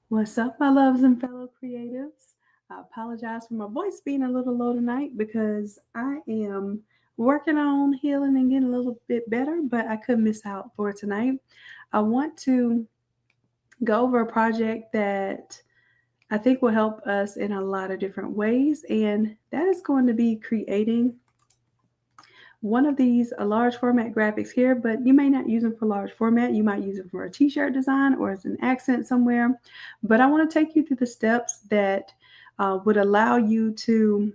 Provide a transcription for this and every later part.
What's up, my loves and fellow creatives? I apologize for my voice being a little low tonight because I am working on healing and getting a little bit better, but I couldn't miss out for tonight. I want to go over a project that I think will help us in a lot of different ways, and that is going to be creating one of these large format graphics here, but you may not use them for large format. You might use them for a t-shirt design or as an accent somewhere. But I want to take you through the steps that would allow you to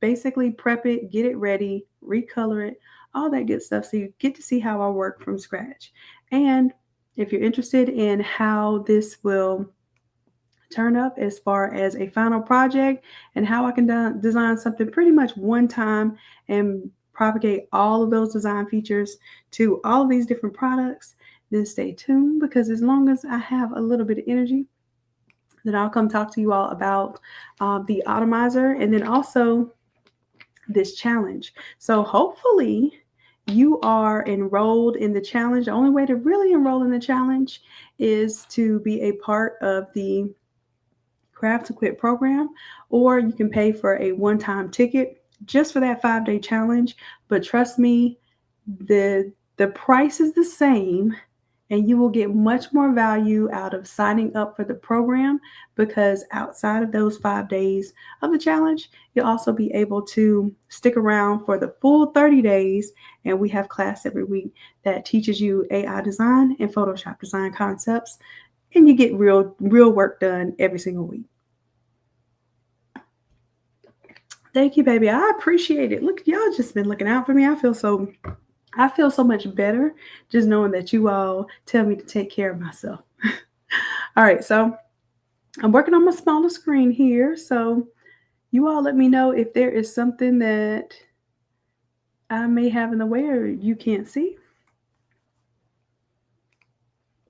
basically prep it, get it ready, recolor it, all that good stuff. So you get to see how I work from scratch. And if you're interested in how this will turn up as far as a final project and how I can design something pretty much one time and propagate all of those design features to all of these different products, then stay tuned because as long as I have a little bit of energy, then I'll come talk to you all about the atomizer and then also this challenge. So hopefully you are enrolled in the challenge. The only way to really enroll in the challenge is to be a part of the Craft to Quit program, or you can pay for a one time ticket just for that 5 day challenge. But trust me, the price is the same and you will get much more value out of signing up for the program because outside of those 5 days of the challenge, you'll also be able to stick around for the full 30 days. And we have class every week that teaches you AI design and Photoshop design concepts, and you get real work done every single week. Thank you, baby. I appreciate it. Look, y'all just been looking out for me. I feel so much better just knowing that you all tell me to take care of myself. All right, so I'm working on my smaller screen here. So you all let me know if there is something that I may have in the way or you can't see.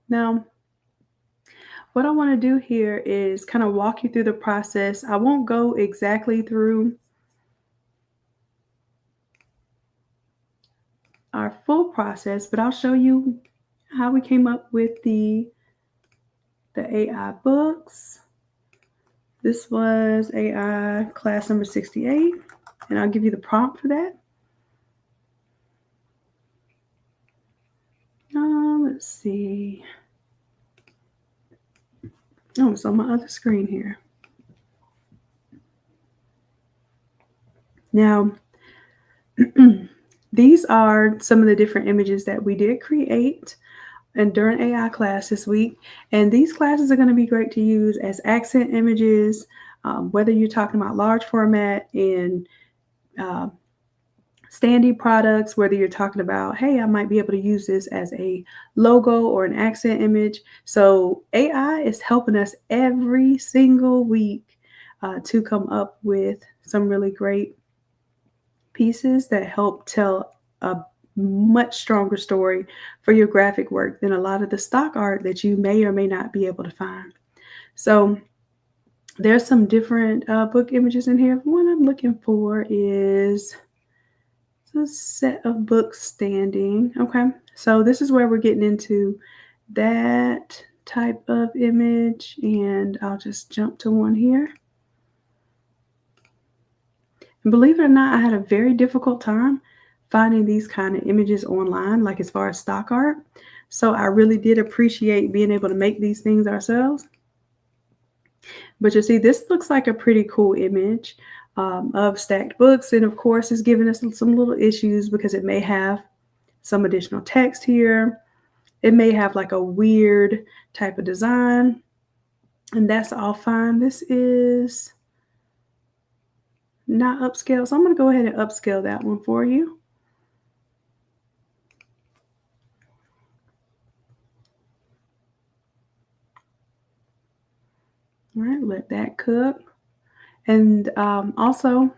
Now, what I want to do here is kind of walk you through the process. I won't go exactly through our full process, but I'll show you how we came up with the AI books. This was AI class number 68, and I'll give you the prompt for that. Let's see. Oh, it's on my other screen here. Now, these are some of the different images that we did create and during AI class this week. And these classes are going to be great to use as accent images, whether you're talking about large format and uh, standee products, whether you're talking about, hey, I might be able to use this as a logo or an accent image. So AI is helping us every single week to come up with some really great pieces that help tell a much stronger story for your graphic work than a lot of the stock art that you may or may not be able to find. So there's some different book images in here. One I'm looking for is a set of books standing. Okay, so this is where we're getting into that type of image, and I'll just jump to one here. And believe it or not, I had a very difficult time finding these kind of images online, like as far as stock art. So I really did appreciate being able to make these things ourselves. But you see, this looks like a pretty cool image of stacked books. And of course, it's giving us some little issues because it may have some additional text here. It may have like a weird type of design. And that's all fine. This is not upscale. So I'm going to go ahead and upscale that one for you. All right, let that cook. And also,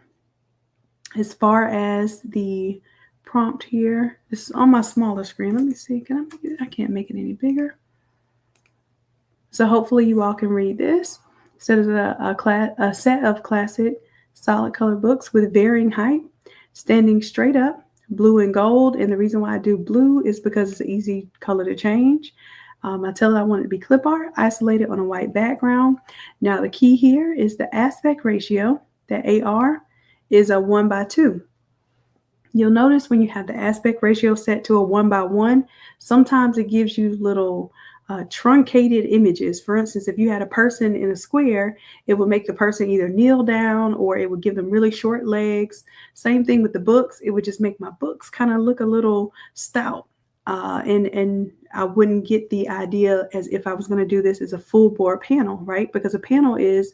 as far as the prompt here, this is on my smaller screen. Let me see. Can I make it? I can't make it any bigger. So hopefully you all can read this. So it's a set of classic solid color books with varying height, standing straight up, blue and gold. And the reason why I do blue is because it's an easy color to change. I tell it I want it to be clip art, isolated on a white background. Now the key here is the aspect ratio. That AR is a 1:2. You'll notice when you have the aspect ratio set to a 1:1, sometimes it gives you little truncated images. For instance, if you had a person in a square, it would make the person either kneel down or it would give them really short legs. Same thing with the books. It would just make my books kind of look a little stout. And I wouldn't get the idea as if I was going to do this as a full bore panel, right? Because a panel is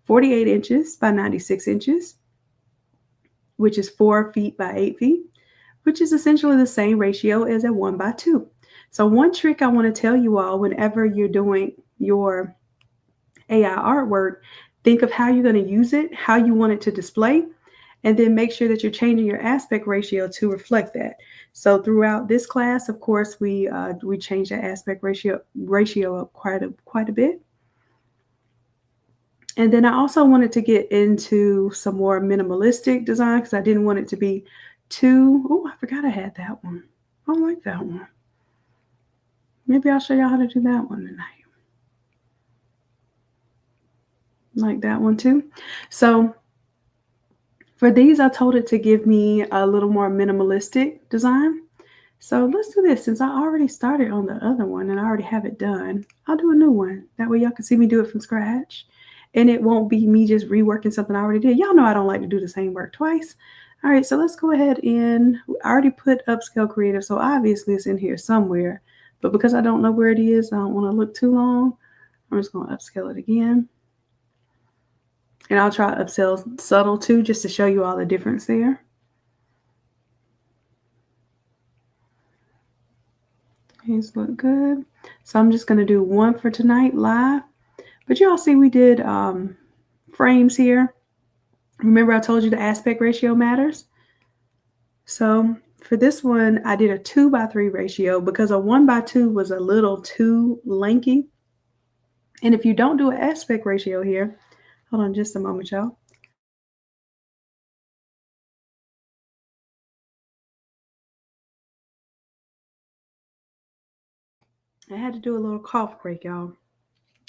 48 inches by 96 inches, which is 4 feet by 8 feet, which is essentially the same ratio as a 1:2. So one trick I want to tell you all whenever you're doing your AI artwork, think of how you're going to use it, how you want it to display, and then make sure that you're changing your aspect ratio to reflect that. So throughout this class, of course, we changed the aspect ratio up quite a bit. And then I also wanted to get into some more minimalistic design because I didn't want it to be too, oh, I forgot I had that one. I don't like that one. Maybe I'll show y'all how to do that one tonight. Like that one too. So for these, I told it to give me a little more minimalistic design. So let's do this. Since I already started on the other one and I already have it done, I'll do a new one. That way y'all can see me do it from scratch. And it won't be me just reworking something I already did. Y'all know I don't like to do the same work twice. All right, so let's go ahead and I already put Upscale Creative. So obviously it's in here somewhere. But because I don't know where it is, I don't want to look too long. I'm just going to upscale it again. And I'll try upscale subtle too, just to show you all the difference there. These look good. So I'm just going to do one for tonight live. But you all see we did frames here. Remember I told you the aspect ratio matters? So for this one, I did a 2:3 ratio because a 1:2 was a little too lanky. And if you don't do an aspect ratio here, hold on just a moment, y'all. I had to do a little cough break, y'all.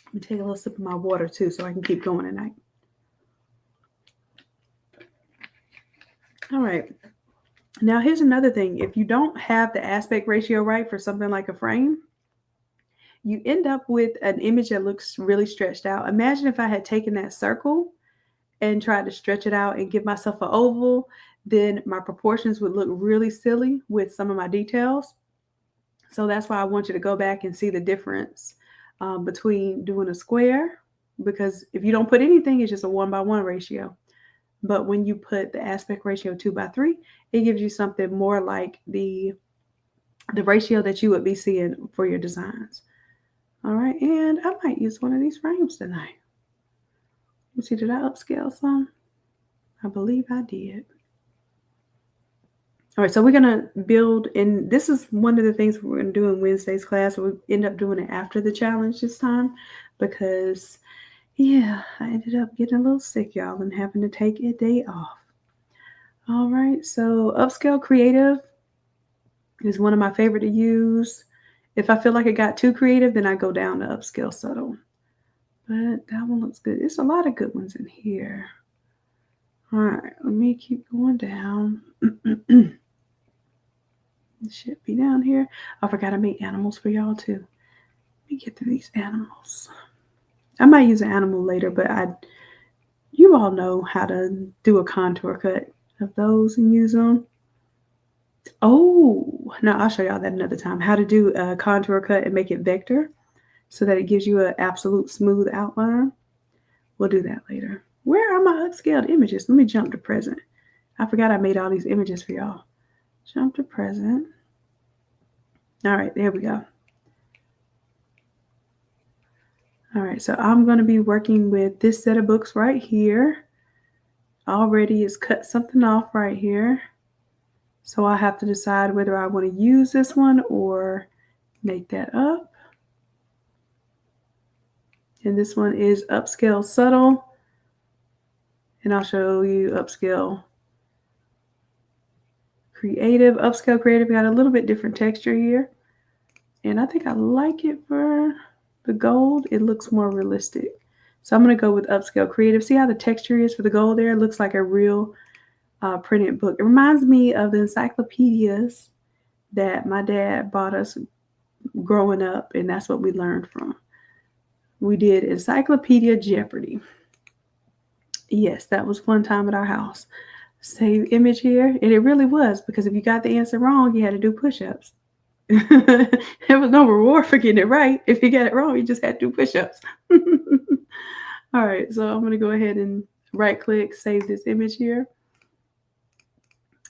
Let me take a little sip of my water too so I can keep going tonight. All right. Now here's another thing. If you don't have the aspect ratio right for something like a frame, you end up with an image that looks really stretched out. Imagine if I had taken that circle and tried to stretch it out and give myself an oval, then my proportions would look really silly with some of my details. So that's why I want you to go back and see the difference between doing a square, because if you don't put anything, it's just a 1:1 ratio. But when you put the aspect ratio 2:3, it gives you something more like the ratio that you would be seeing for your designs. All right, and I might use one of these frames tonight. Let's see, did I upscale some? I believe I did. All right, so we're gonna build, and this is one of the things we're gonna do in Wednesday's class. We end up doing it after the challenge this time because, yeah, I ended up getting a little sick, y'all, and having to take a day off. All right, so Upscale Creative is one of my favorite to use. If I feel like it got too creative, then I go down to Upscale Subtle. But that one looks good. There's a lot of good ones in here. All right, let me keep going down. It should be down here. I forgot to make animals for y'all too. Let me get to these animals. I might use an animal later, but you all know how to do a contour cut of those and use them. Oh, no, I'll show y'all that another time. How to do a contour cut and make it vector so that it gives you an absolute smooth outline. We'll do that later. Where are my upscaled images? Let me jump to present. I forgot I made all these images for y'all. Jump to present. All right, there we go. All right, so I'm going to be working with this set of books right here. Already it's cut something off right here. So I have to decide whether I want to use this one or make that up. And this one is Upscale Subtle. And I'll show you Upscale Creative. Upscale Creative got a little bit different texture here. And I think I like it for the gold. It looks more realistic. So I'm going to go with Upscale Creative. See how the texture is for the gold there? It looks like a real printed book. It reminds me of the encyclopedias that my dad bought us growing up, and that's what we learned from. We did Encyclopedia Jeopardy. Yes, that was one time at our house. Save image here. And it really was, because if you got the answer wrong, you had to do push-ups. There was no reward for getting it right. If you got it wrong, you just had to do push-ups. All right, so I'm going to go ahead and right-click, save this image here.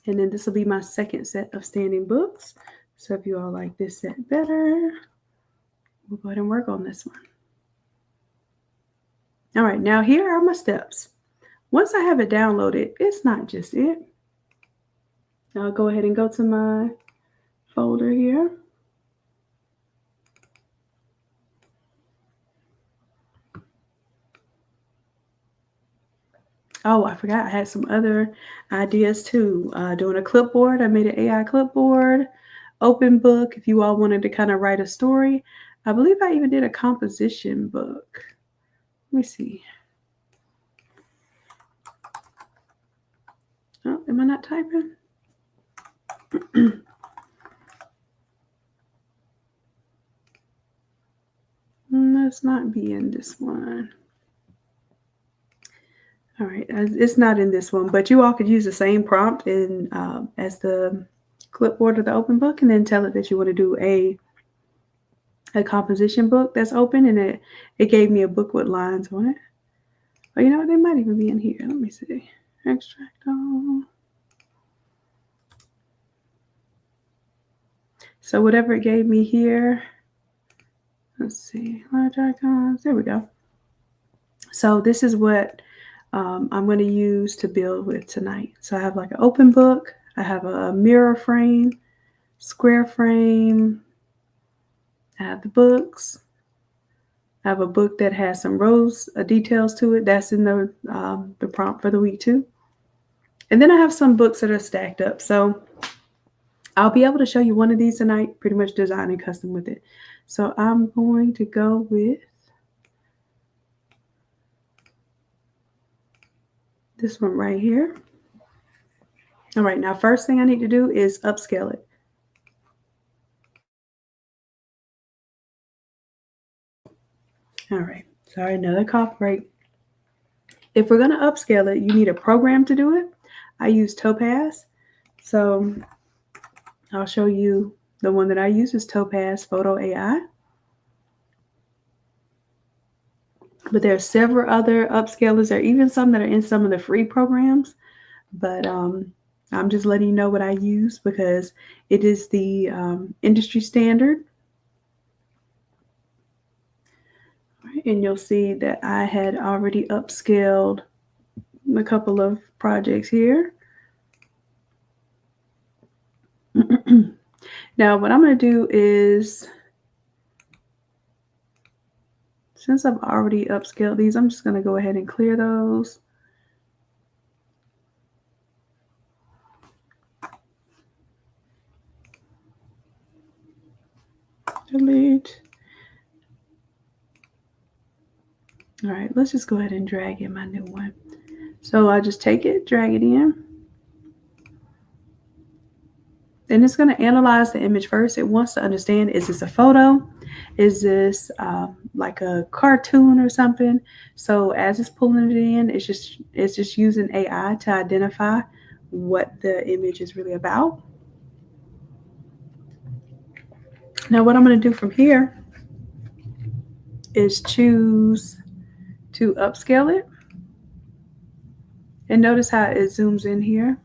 And then this will be my second set of standing books. So if you all like this set better, we'll go ahead and work on this one. All right, now here are my steps. Once I have it downloaded, it's not just it. I'll go ahead and go to my folder here. Oh, I forgot I had some other ideas too. Doing a clipboard. I made an AI clipboard. Open book, if you all wanted to kind of write a story. I believe I even did a composition book. Let me see. Oh, am I not typing? Let's not be in this one. All right, it's not in this one, but you all could use the same prompt in as the clipboard of the open book, and then tell it that you want to do a composition book that's open, and it gave me a book with lines on it. Oh, you know what? They might even be in here. Let me see. Extract all. So whatever it gave me here, let's see, large icons. There we go. So this is what I'm going to use to build with tonight. So I have like an open book. I have a mirror frame, square frame. I have the books. I have a book that has some rows details to it. That's in the prompt for the week too. And then I have some books that are stacked up. So I'll be able to show you one of these tonight, pretty much designing custom with it. So I'm going to go with this one right here. All right, now first thing I need to do is upscale it. All right, sorry, another cough break. If we're gonna upscale it, you need a program to do it. I use Topaz. So I'll show you the one that I use is Topaz AI. But there are several other upscalers. There are even some that are in some of the free programs. But I'm just letting you know what I use because it is the industry standard. Right, and you'll see that I had already upscaled a couple of projects here. Now, what I'm going to do is, since I've already upscaled these, I'm just going to go ahead and clear those. Delete. All right, let's just go ahead and drag in my new one. So I'll just take it, drag it in. Then it's going to analyze the image first. It wants to understand, is this a photo? Is this like a cartoon or something? So as it's pulling it in, it's just using AI to identify what the image is really about. Now what I'm going to do from here is choose to upscale it. And notice how it zooms in here.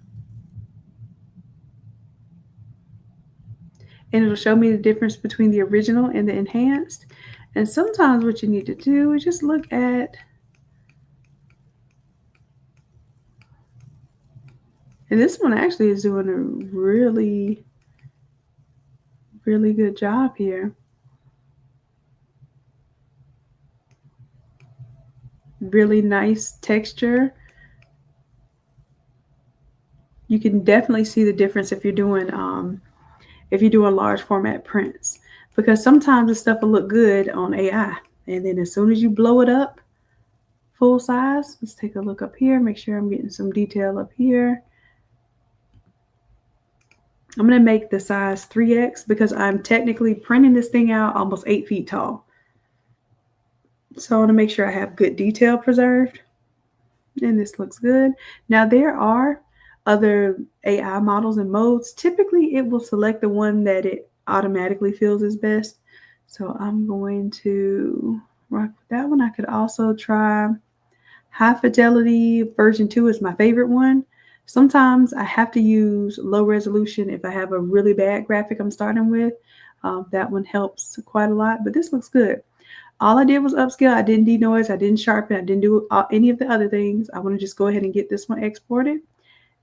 And it'll show me the difference between the original and the enhanced. And sometimes what you need to do is just look at, and this one actually is doing a really, really good job here. Really nice texture. You can definitely see the difference if you're doing large format prints. because sometimes this stuff will look good on AI. And then as soon as you blow it up full size, let's take a look up here, make sure I'm getting some detail up here. I'm going to make the size 3X because I'm technically printing this thing out almost 8 feet tall. So I want to make sure I have good detail preserved. And this looks good. Now there are other AI models and modes. Typically it will select the one that it automatically feels is best. So I'm going to rock with that one. I could also try High Fidelity version 2 is my favorite one. Sometimes I have to use low resolution if I have a really bad graphic I'm starting with. That one helps quite a lot, but this looks good. All I did was upscale. I didn't denoise. I didn't sharpen. I didn't do any of the other things. I want to just go ahead and get this one exported.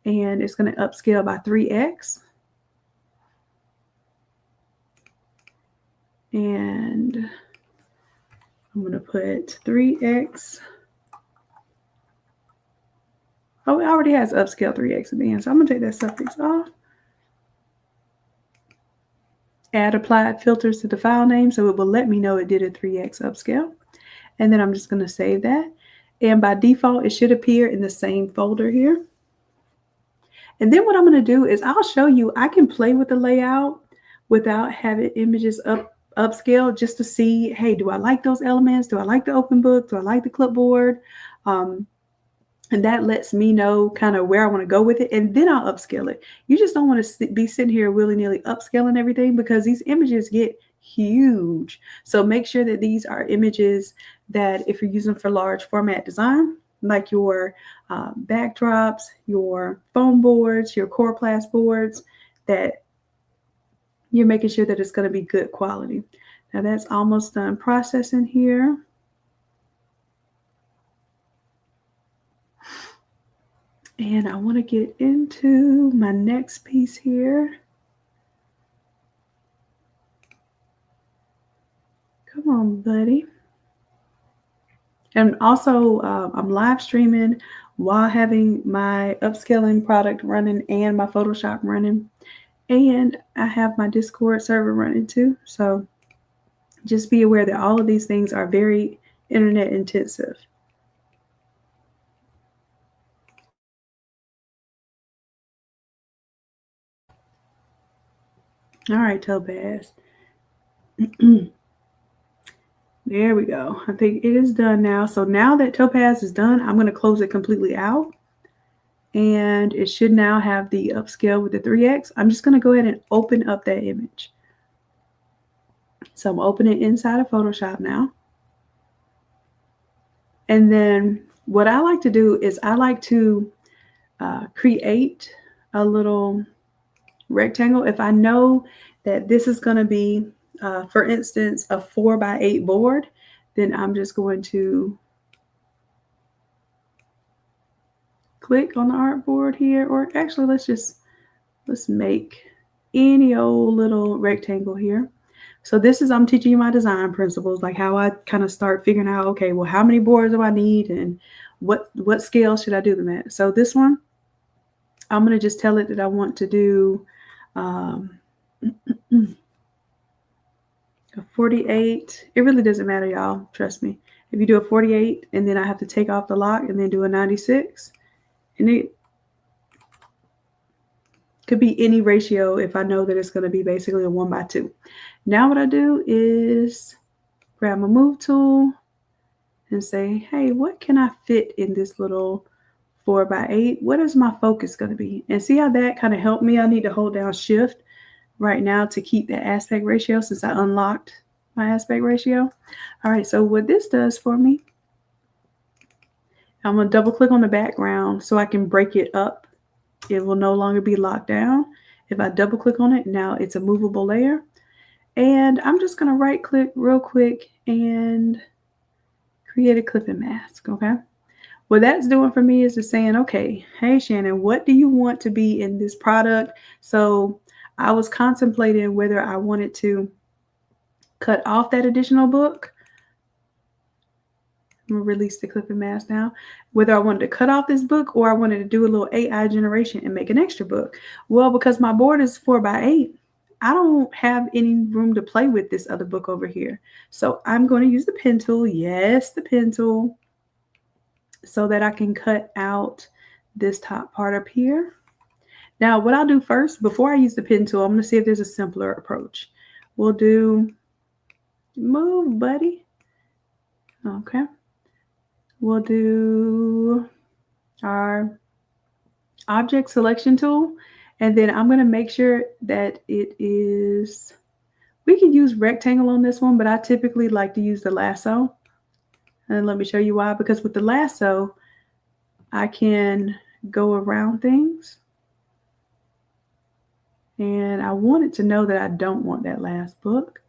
And it's going to upscale by 3X. And I'm going to put 3X. Oh, it already has upscale 3X at the end. So I'm going to take that suffix off. Add applied filters to the file name so it will let me know it did a 3X upscale. And then I'm just going to save that. And by default, it should appear in the same folder here. And then what I'm going to do is I'll show you, I can play with the layout without having images upscale just to see, hey, do I like those elements? Do I like the open book? Do I like the clipboard? And that lets me know kind of where I want to go with it. And then I'll upscale it. You just don't want to be sitting here willy-nilly upscaling everything because these images get huge. So make sure that these are images that if you're using for large format design, like your backdrops, your foam boards, your Coroplast boards, that you're making sure that it's going to be good quality. Now that's almost done processing here. And I want to get into my next piece here. Come on, buddy. And also, I'm live streaming while having my upscaling product running and my Photoshop running. And I have my Discord server running too. So just be aware that all of these things are very internet intensive. All right, Topaz. There we go. I think it is done now. So now that Topaz is done, I'm going to close it completely out. And it should now have the upscale with the 3X. I'm just going to go ahead and open up that image. So I'm opening inside of Photoshop now. And then what I like to do is I like to create a little rectangle. If I know that this is going to be, for instance, a 4x8 board, then I'm just going to click on the artboard here, or actually let's make any old little rectangle here. So this is, I'm teaching you my design principles, like how I kind of start figuring out, okay, well, how many boards do I need and what scale should I do them at? So this one, I'm going to just tell it that I want to do a 48. It really doesn't matter, y'all. Trust me. If you do a 48 and then I have to take off the lock and then do a 96, and it could be any ratio if I know that it's going to be basically a 1x2. Now what I do is grab my move tool and say, hey, what can I fit in this little 4x8? What is my focus going to be? And see how that kind of helped me? I need to hold down shift right now to keep that aspect ratio since I unlocked my aspect ratio. All right, so what this does for me, I'm going to double click on the background so I can break it up. It will no longer be locked down. If I double click on it, now it's a movable layer. And I'm just going to right click real quick and create a clipping mask, okay? What that's doing for me is just saying, okay, hey, Shannon, what do you want to be in this product? So I was contemplating whether I wanted to cut off that additional book. I'm going to release the clipping mask now. Whether I wanted to cut off this book or I wanted to do a little AI generation and make an extra book. Well, because my board is 4x8, I don't have any room to play with this other book over here. So I'm going to use the pen tool. Yes, the pen tool. So that I can cut out this top part up here. Now, what I'll do first, before I use the pen tool, I'm going to see if there's a simpler approach. We'll do, move, buddy. Okay. We'll do our object selection tool. And then I'm going to make sure that it is, we can use rectangle on this one, but I typically like to use the lasso. And let me show you why. Because with the lasso, I can go around things. And I wanted to know that I don't want that last book.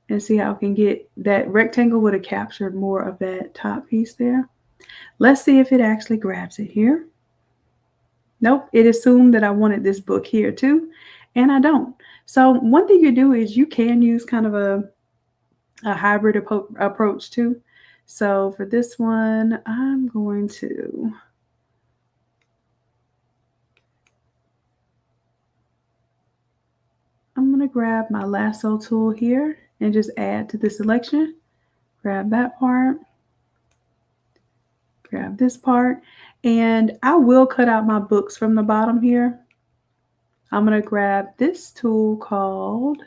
And see how I can get that rectangle would have captured more of that top piece there. Let's see if it actually grabs it here. Nope, it assumed that I wanted this book here too, and I don't. So one thing you do is you can use kind of a hybrid approach too. So for this one, I'm going to grab my lasso tool here and just add to the selection. Grab that part. Grab this part. And I will cut out my books from the bottom here. I'm going to grab this tool called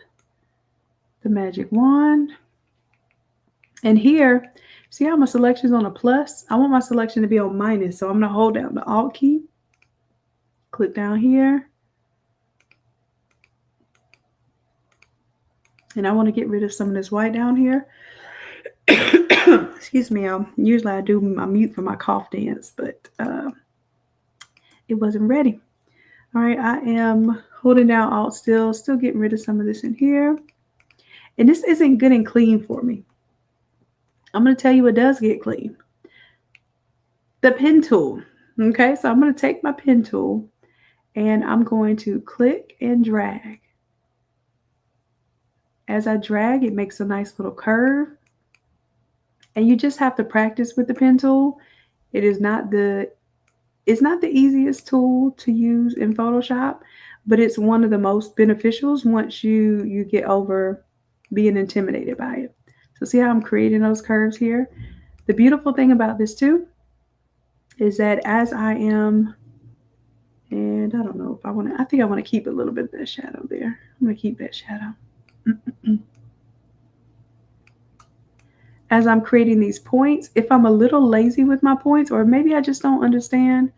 the Magic Wand. And here, see how my selection is on a plus? I want my selection to be on minus. So I'm going to hold down the Alt key. Click down here. And I want to get rid of some of this white down here. Excuse me. Usually I do my mute for my cough dance, but it wasn't ready. All right, I am holding down Alt still getting rid of some of this in here. And this isn't good and clean for me. I'm going to tell you what does get clean. The pen tool. Okay, so I'm going to take my pen tool and I'm going to click and drag. As I drag, it makes a nice little curve. And you just have to practice with the pen tool. It's not the easiest tool to use in Photoshop, but it's one of the most beneficials once you get over being intimidated by it. So see how I'm creating those curves here? The beautiful thing about this too is that as I am, and I don't know if I think I want to keep a little bit of that shadow there. I'm going to keep that shadow. As I'm creating these points, if I'm a little lazy with my points, or maybe I just don't understand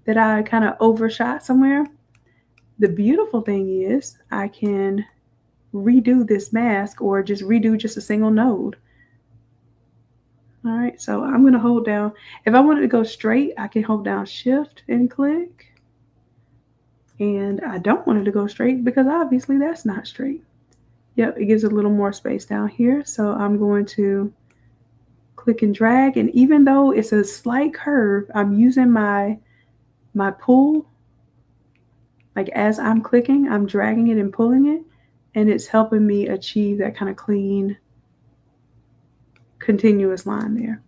that I kind of overshot somewhere, the beautiful thing is I can redo this mask or just redo just a single node. All right, so I'm going to hold down. If I wanted to go straight, I can hold down Shift and click. And I don't want it to go straight because obviously that's not straight. Yep, it gives a little more space down here. So I'm going to click and drag. And even though it's a slight curve, I'm using my pull. Like as I'm clicking, I'm dragging it and pulling it. And it's helping me achieve that kind of clean, continuous line there.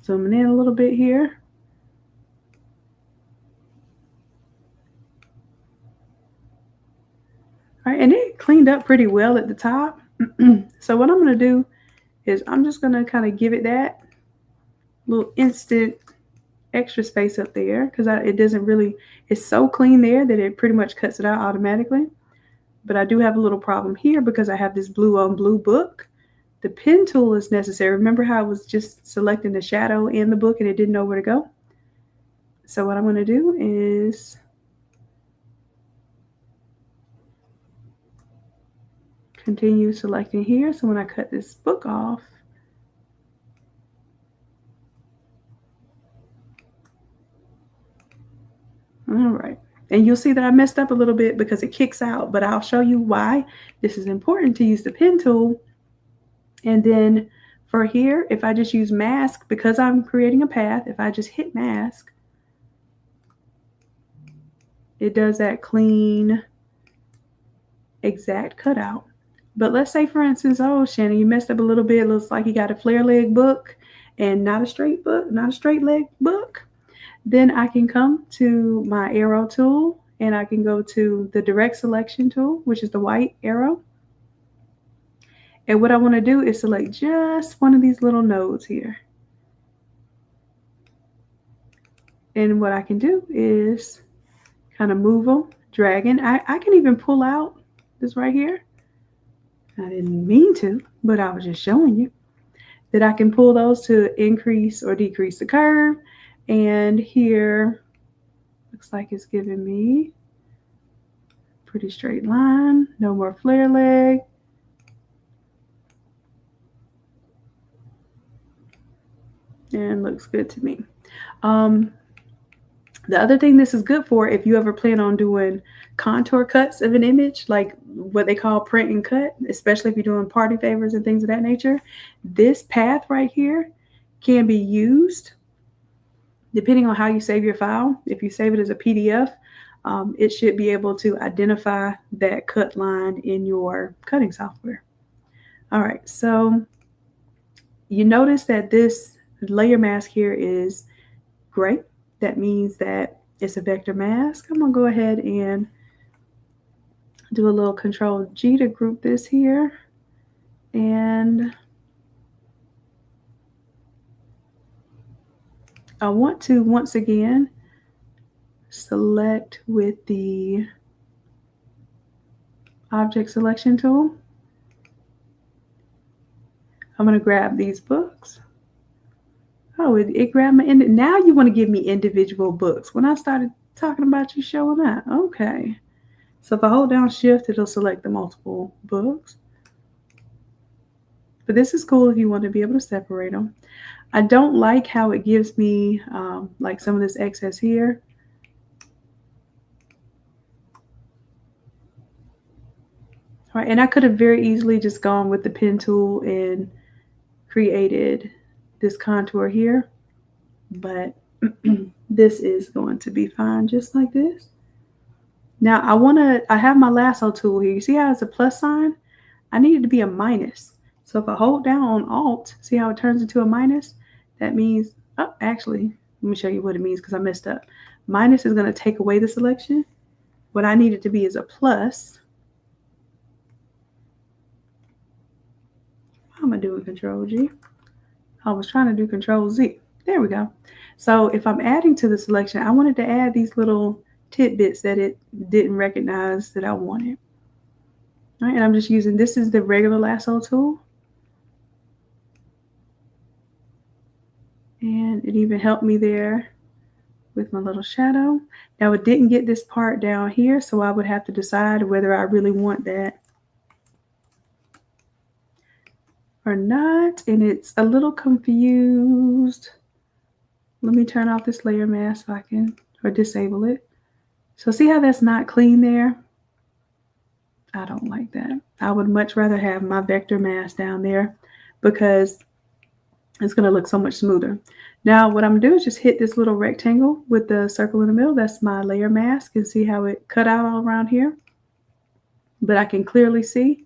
Zooming in a little bit here. All right, and it cleaned up pretty well at the top. So what I'm going to do is I'm just going to kind of give it that little instant extra space up there because it doesn't really, it's so clean there that it pretty much cuts it out automatically. But I do have a little problem here because I have this blue on blue book. The pen tool is necessary. Remember how I was just selecting the shadow and the book and it didn't know where to go? So what I'm going to do is continue selecting here. So when I cut this book off, all right. And you'll see that I messed up a little bit because it kicks out, but I'll show you why this is important to use the pen tool. And then for here, if I just use mask, because I'm creating a path, if I just hit mask, it does that clean, exact cutout. But let's say, for instance, oh, Shannon, you messed up a little bit. It looks like you got a flare leg book and not a straight book, not a straight leg book. Then I can come to my arrow tool and I can go to the direct selection tool, which is the white arrow. And what I want to do is select just one of these little nodes here. And what I can do is kind of move them, dragging. I can even pull out this right here. I didn't mean to, but I was just showing you that I can pull those to increase or decrease the curve. And here, looks like it's giving me a pretty straight line, no more flare leg. And looks good to me. The other thing this is good for, if you ever plan on doing contour cuts of an image, like what they call print and cut, especially if you're doing party favors and things of that nature, this path right here can be used depending on how you save your file. If you save it as a PDF, it should be able to identify that cut line in your cutting software. All right, so you notice that this layer mask here is gray. That means that it's a vector mask. I'm gonna go ahead and do a little Control G to group this here. And I want to, once again, select with the object selection tool. I'm gonna grab these books. Oh, it grabbed my end. Now you want to give me individual books. When I started talking about you showing up. Okay. So if I hold down shift, it'll select the multiple books. But this is cool if you want to be able to separate them. I don't like how it gives me like some of this excess here. All right, and I could have very easily just gone with the pen tool and created this contour here, but this is going to be fine just like this. Now I have my lasso tool here. You see how it's a plus sign? I need it to be a minus. So if I hold down on Alt, see how it turns into a minus? That means, oh, actually, let me show you what it means because I messed up. Minus is going to take away the selection. What I need it to be is a plus. How am I doing Control G? I was trying to do Control Z. There we go. So if I'm adding to the selection, I wanted to add these little tidbits that it didn't recognize that I wanted. All right, and I'm just using, this is the regular lasso tool. And it even helped me there with my little shadow. Now it didn't get this part down here, so I would have to decide whether I really want that or not. And it's a little confused. Let me turn off this layer mask so I can, or disable it. So see how that's not clean there? I don't like that. I would much rather have my vector mask down there because it's going to look so much smoother. Now what I'm going to do is just hit this little rectangle with the circle in the middle. That's my layer mask, and see how it cut out all around here. But I can clearly see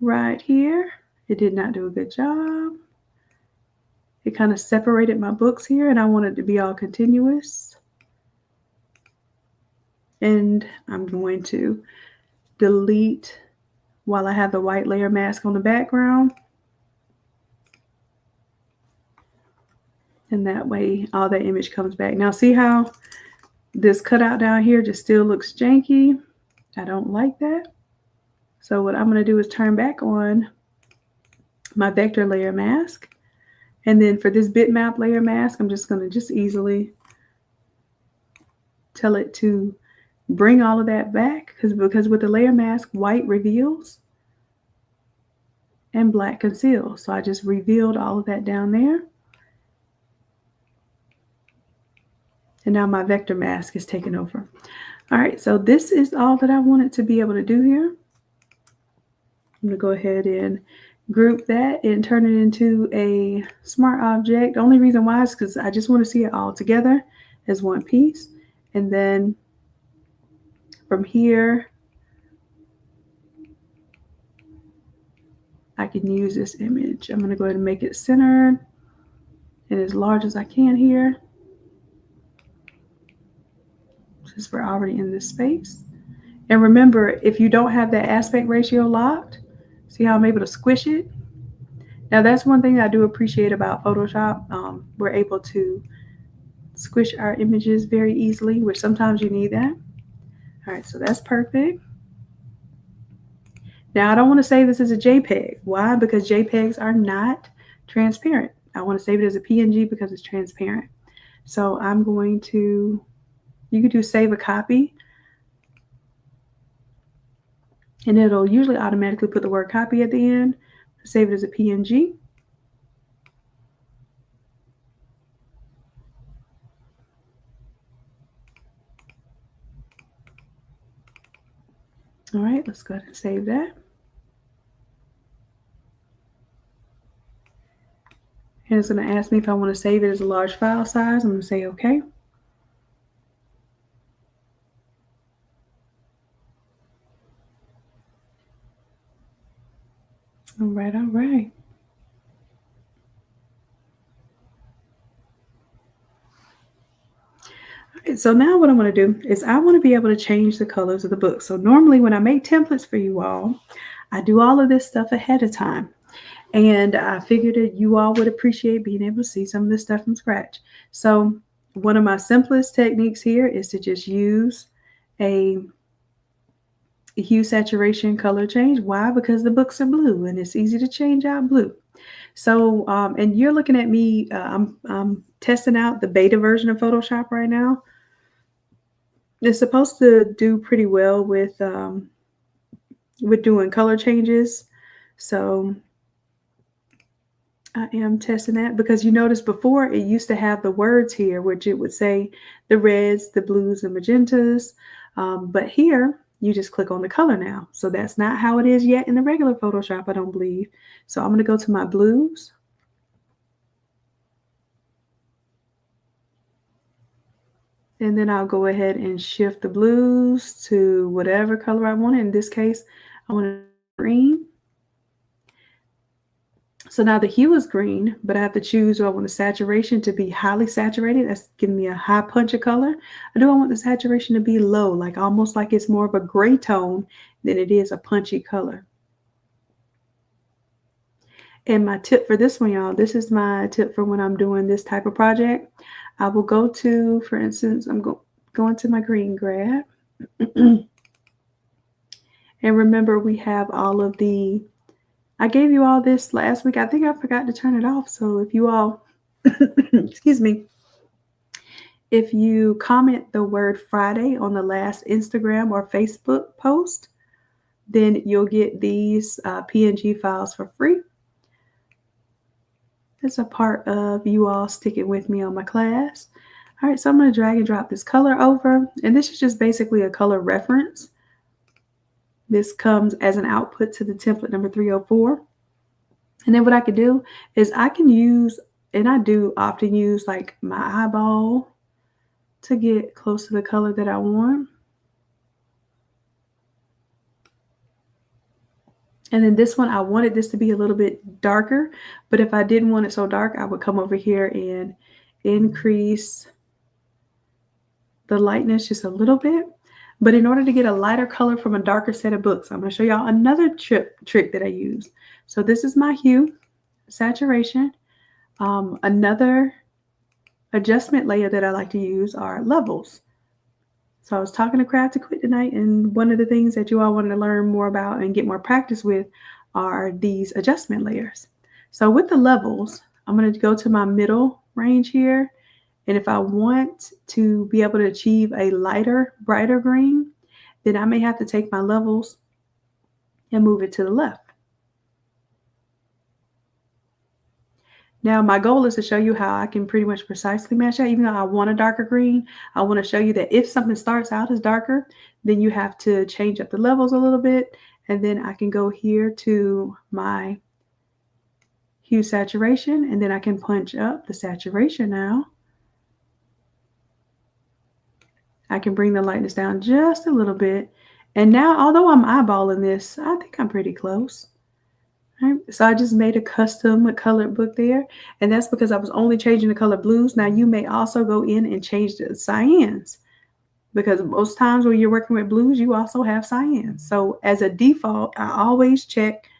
right here, it did not do a good job. It kind of separated my books here, and I want it to be all continuous. And I'm going to delete while I have the white layer mask on the background. And that way all that image comes back. Now see how this cutout down here just still looks janky? I don't like that. So what I'm going to do is turn back on my vector layer mask. And then for this bitmap layer mask, I'm just going to just easily tell it to bring all of that back, because with the layer mask, white reveals and black conceals. So I just revealed all of that down there. And now my vector mask is taken over. All right, so this is all that I wanted to be able to do here. I'm going to go ahead and group that and turn it into a smart object. The only reason why is because I just want to see it all together as one piece. And then from here, I can use this image. I'm going to go ahead and make it centered and as large as I can here. since we're already in this space. And remember, if you don't have that aspect ratio locked, see how I'm able to squish it? Now that's one thing I do appreciate about Photoshop. We're able to squish our images very easily, which sometimes you need that. All right, so that's perfect. Now I don't want to say this is a JPEG. Why? Because JPEGs are not transparent. I want to save it as a PNG because it's transparent. So I'm going to, you can do save a copy, and it'll usually automatically put the word copy at the end. Save it as a PNG. All right, let's go ahead and save that. And it's going to ask me if I want to save it as a large file size. I'm going to say okay. All right, all right. So now what I want to do is I want to be able to change the colors of the book. So normally when I make templates for you all, I do all of this stuff ahead of time. And I figured that you all would appreciate being able to see some of this stuff from scratch. So one of my simplest techniques here is to just use a hue saturation color change. Why? Because the books are blue and it's easy to change out blue. So, and you're looking at me, I'm testing out the beta version of Photoshop right now. It's supposed to do pretty well with doing color changes. So I am testing that because you notice before it used to have the words here, which it would say the reds, the blues, and magentas. But here you just click on the color now. So that's not how it is yet in the regular Photoshop, I don't believe. So I'm going to go to my blues. And then I'll go ahead and shift the blues to whatever color I want. In this case, I want green. So now the hue is green, but I have to choose, do I want the saturation to be highly saturated? That's giving me a high punch of color. Or do I want the saturation to be low, like almost like it's more of a gray tone than it is a punchy color? And my tip for this one, y'all, this is my tip for when I'm doing this type of project. I will go to, for instance, I'm going to my green grad. And remember, we have all of the, I gave you all this last week. I think I forgot to turn it off. So if you all, excuse me, if you comment the word Friday on the last Instagram or Facebook post, then you'll get these PNG files for free. It's a part of you all sticking with me on my class. All right, so I'm going to drag and drop this color over. And this is just basically a color reference. This comes as an output to the template number 304. And then what I could do is I can use, and I do often use like my eyeball to get close to the color that I want. And then this one, I wanted this to be a little bit darker, but if I didn't want it so dark, I would come over here and increase the lightness just a little bit. But in order to get a lighter color from a darker set of books, I'm going to show y'all another trick that I use. So this is my hue saturation. Another adjustment layer that I like to use are levels. So I was talking to Grad to Quit tonight, and one of the things that you all wanted to learn more about and get more practice with are these adjustment layers. So with the levels, I'm going to go to my middle range here. And if I want to be able to achieve a lighter, brighter green, then I may have to take my levels and move it to the left. Now, my goal is to show you how I can pretty much precisely match that. Even though I want a darker green, I want to show you that if something starts out as darker, then you have to change up the levels a little bit. And then I can go here to my hue saturation, and then I can punch up the saturation now. I can bring the lightness down just a little bit. And now, although I'm eyeballing this, I think I'm pretty close. Right, so I just made a custom colored book there, and that's because I was only changing the color blues. Now you may also go in and change the cyans, because most times when you're working with blues, you also have cyans. So as a default, I always check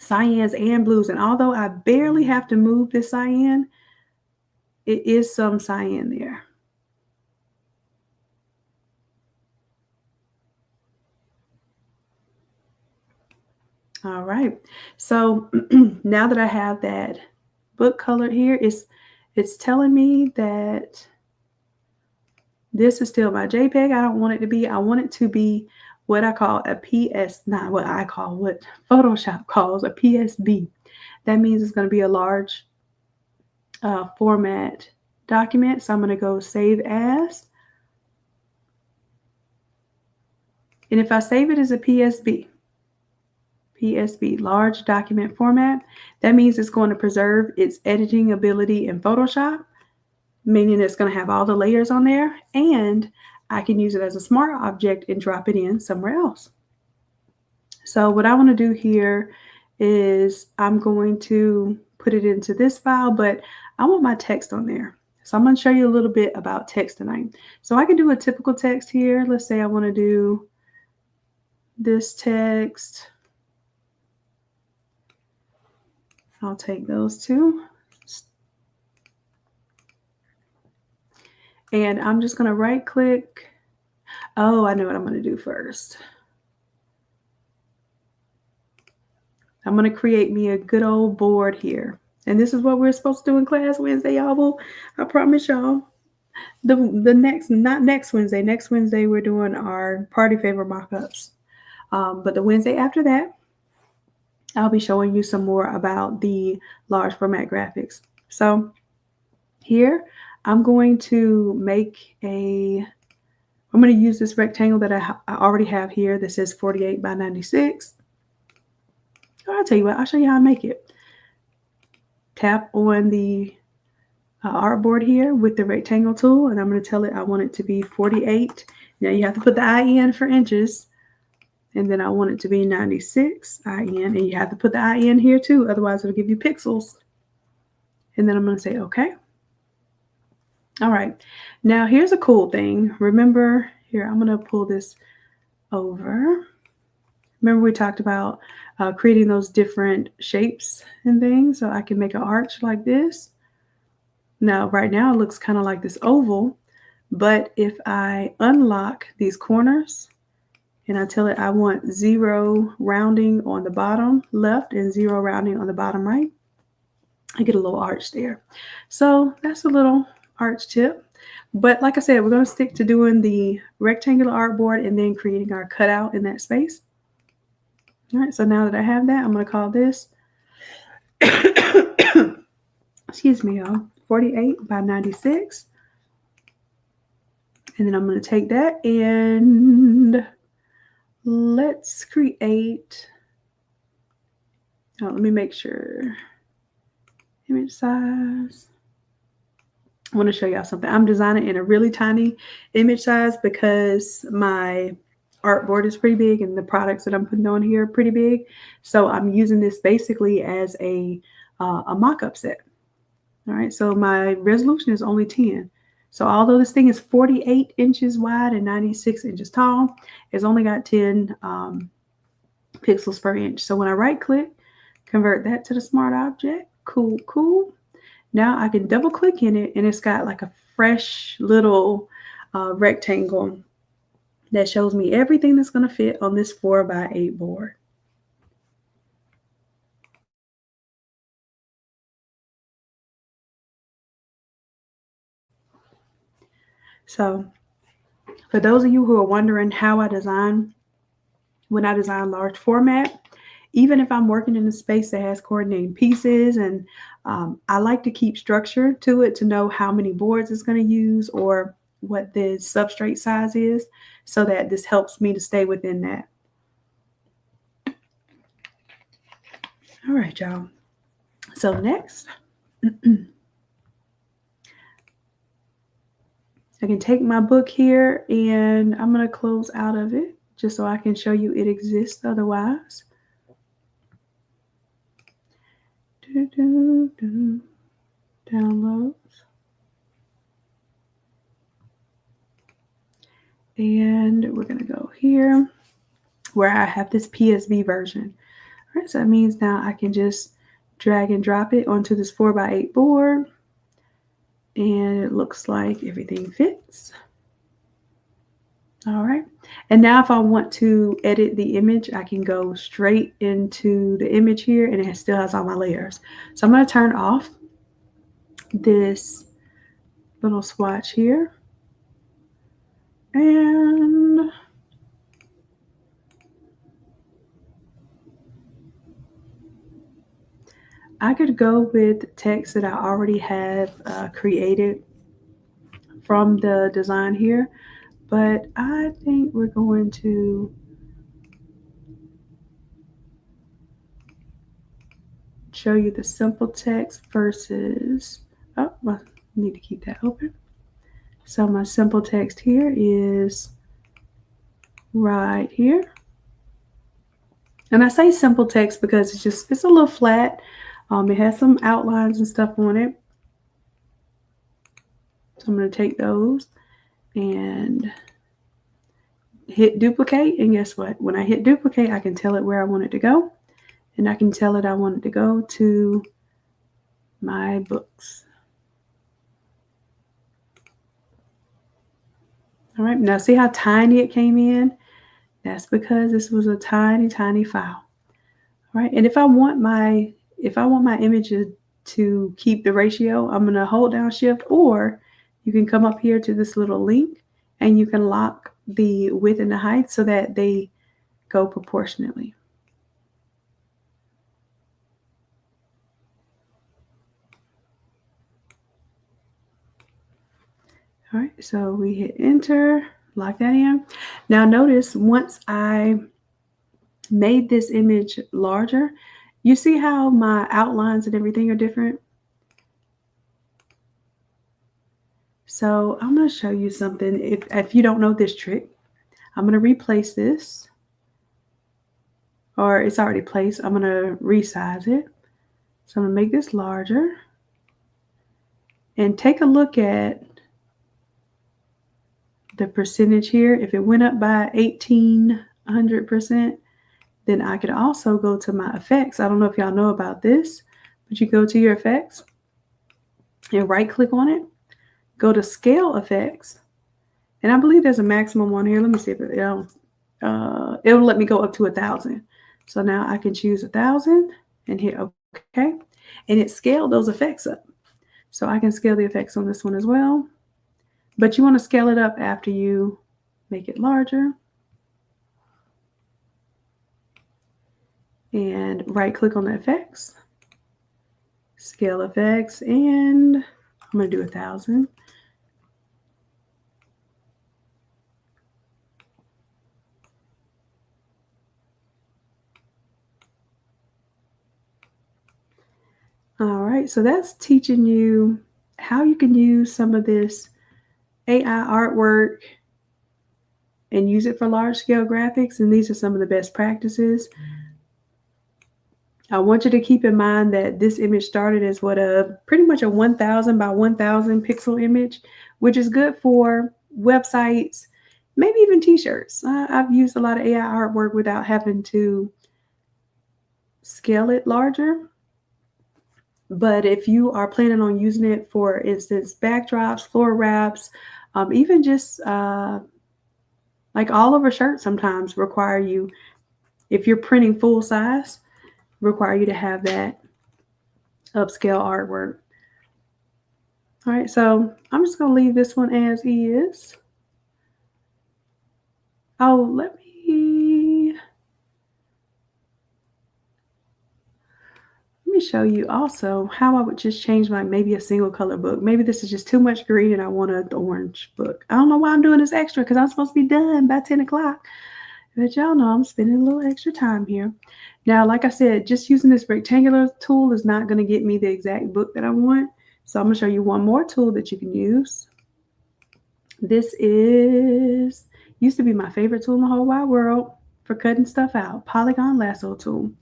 cyans and blues. And although I barely have to move this cyan, it is some cyan there. All right. So now that I have that book colored here, it's telling me that this is still my JPEG. I don't want it to be. I want it to be what I call a PS, not what I call, what Photoshop calls a PSB. That means it's going to be a large format document. So I'm going to go save as. And if I save it as a PSB, large document format, that means it's going to preserve its editing ability in Photoshop, meaning it's going to have all the layers on there, and I can use it as a smart object and drop it in somewhere else. So what I want to do here is I'm going to put it into this file, but I want my text on there. So I'm going to show you a little bit about text tonight. So I can do a typical text here. Let's say I want to do this text. I'll take those two. And I'm just going to right click. Oh, I know what I'm going to do first. I'm going to create me a good old board here. And this is what we're supposed to do in class Wednesday, y'all. I promise y'all. The next, not next Wednesday. Next Wednesday, we're doing our party favor mockups. But the Wednesday after that, I'll be showing you some more about the large format graphics. So here, I'm going to I'm going to use this rectangle that I already have here that says 48 by 96. I'll tell you what, I'll show you how to make it. Tap on the artboard here with the rectangle tool, and I'm going to tell it I want it to be 48. Now you have to put the IN for inches, and then I want it to be 96 IN, and you have to put the IN here too, otherwise it'll give you pixels. And then I'm going to say okay. All right, now here's a cool thing. Remember, here, I'm going to pull this over. Remember we talked about creating those different shapes and things, so I can make an arch like this. Now, right now it looks kind of like this oval, but if I unlock these corners and I tell it I want 0 rounding on the bottom left and 0 rounding on the bottom right, I get a little arch there. So that's a little arch tip. But like I said, we're going to stick to doing the rectangular artboard and then creating our cutout in that space. All right, so now that I have that, I'm going to call this, excuse me, y'all, 48 by 96. And then I'm going to take that and let's create, let me make sure, image size. I want to show y'all something. I'm designing in a really tiny image size because my artboard is pretty big and the products that I'm putting on here are pretty big. So I'm using this basically as a mock-up set. All right, so my resolution is only 10. So although this thing is 48 inches wide and 96 inches tall, it's only got 10 pixels per inch. So when I right click, convert that to the smart object. Cool, cool. Now I can double click in it and it's got like a fresh little rectangle that shows me everything that's going to fit on this 4x8 board. So for those of you who are wondering how I design, when I design large format, even if I'm working in a space that has coordinating pieces, and I like to keep structure to it to know how many boards it's going to use or what the substrate size is, so that this helps me to stay within that. All right, y'all. So next, I can take my book here and I'm going to close out of it just so I can show you it exists otherwise. Downloads. And we're going to go here where I have this PSV version. All right, so that means now I can just drag and drop it onto this 4x8 board. And it looks like everything fits. All right. And now if I want to edit the image, I can go straight into the image here and it still has all my layers. So I'm going to turn off this little swatch here. And I could go with text that I already have created from the design here, but I think we're going to show you the simple text versus, oh, I need to keep that open. So my simple text here is right here. And I say simple text because it's a little flat. It has some outlines and stuff on it. So I'm going to take those and hit duplicate. And guess what? When I hit duplicate, I can tell it where I want it to go. And I can tell it I want it to go to my books. All right, now see how tiny it came in? That's because this was a tiny, tiny file. All right, and if I want my images to keep the ratio, I'm gonna hold down Shift, or you can come up here to this little link and you can lock the width and the height so that they go proportionately. All right, so we hit enter, lock that in. Now notice once I made this image larger, you see how my outlines and everything are different? So I'm going to show you something. If you don't know this trick, I'm going to replace this, or it's already placed. I'm going to resize it. So I'm going to make this larger and take a look at the percentage here. If it went up by 1800%, then I could also go to my effects. I don't know if y'all know about this, but you go to your effects and right click on it, go to scale effects. And I believe there's a maximum one here. Let me see if it'll let me go up to 1,000. So now I can choose 1,000 and hit OK. And it scaled those effects up. So I can scale the effects on this one as well. But you want to scale it up after you make it larger. And right click on the effects, scale effects, and I'm going to do 1,000. All right, so that's teaching you how you can use some of this AI artwork and use it for large scale graphics. And these are some of the best practices. I want you to keep in mind that this image started as pretty much a 1,000 by 1,000 pixel image, which is good for websites, maybe even t-shirts. I've used a lot of AI artwork without having to scale it larger. But if you are planning on using it, for instance, backdrops, floor wraps, even just like all over shirts sometimes require you, if you're printing full size, require you to have that upscale artwork. All right, so I'm just going to leave this one as is. Oh, let me show you also how I would just change maybe a single color book. Maybe this is just too much green and I want an orange book. I don't know why I'm doing this extra because I'm supposed to be done by 10 o'clock. But y'all know I'm spending a little extra time here. Now, like I said, just using this rectangular tool is not going to get me the exact book that I want. So I'm going to show you one more tool that you can use. This used to be my favorite tool in the whole wide world for cutting stuff out. Polygon lasso tool.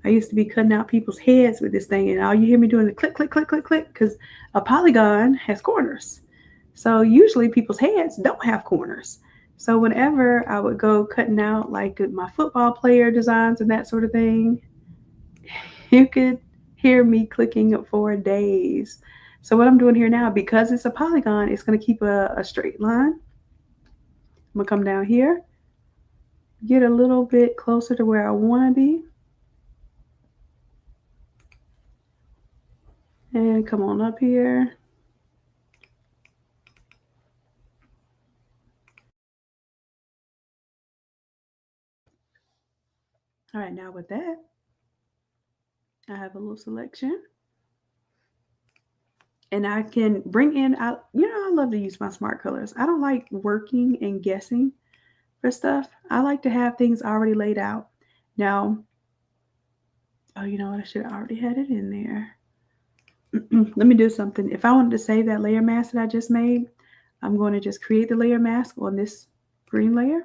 I used to be cutting out people's heads with this thing, and all you hear me doing is click, click, click, click, click, because a polygon has corners. So usually people's heads don't have corners. So whenever I would go cutting out like my football player designs and that sort of thing, you could hear me clicking for days. So what I'm doing here now, because it's a polygon, it's going to keep a straight line. I'm going to come down here, get a little bit closer to where I want to be, and come on up here. All right, now with that, I have a little selection. And I can bring in, I love to use my smart colors. I don't like working and guessing for stuff. I like to have things already laid out. Now, oh, you know what? I should have already had it in there. Let me do something. If I wanted to save that layer mask that I just made, I'm going to just create the layer mask on this green layer,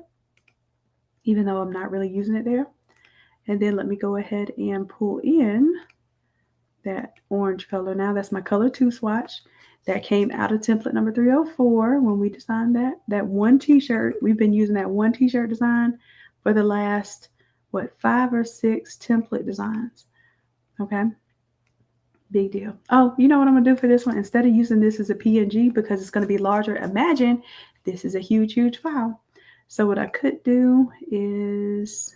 even though I'm not really using it there. And then let me go ahead and pull in that orange color. Now that's my color 2 swatch that came out of template number 304 when we designed that one t-shirt. We've been using that one t-shirt design for the last 5 or 6 template designs. Okay, big deal. Oh, you know what I'm gonna do for this one? Instead of using this as a PNG because it's gonna be larger, imagine this is a huge file. So what I could do is,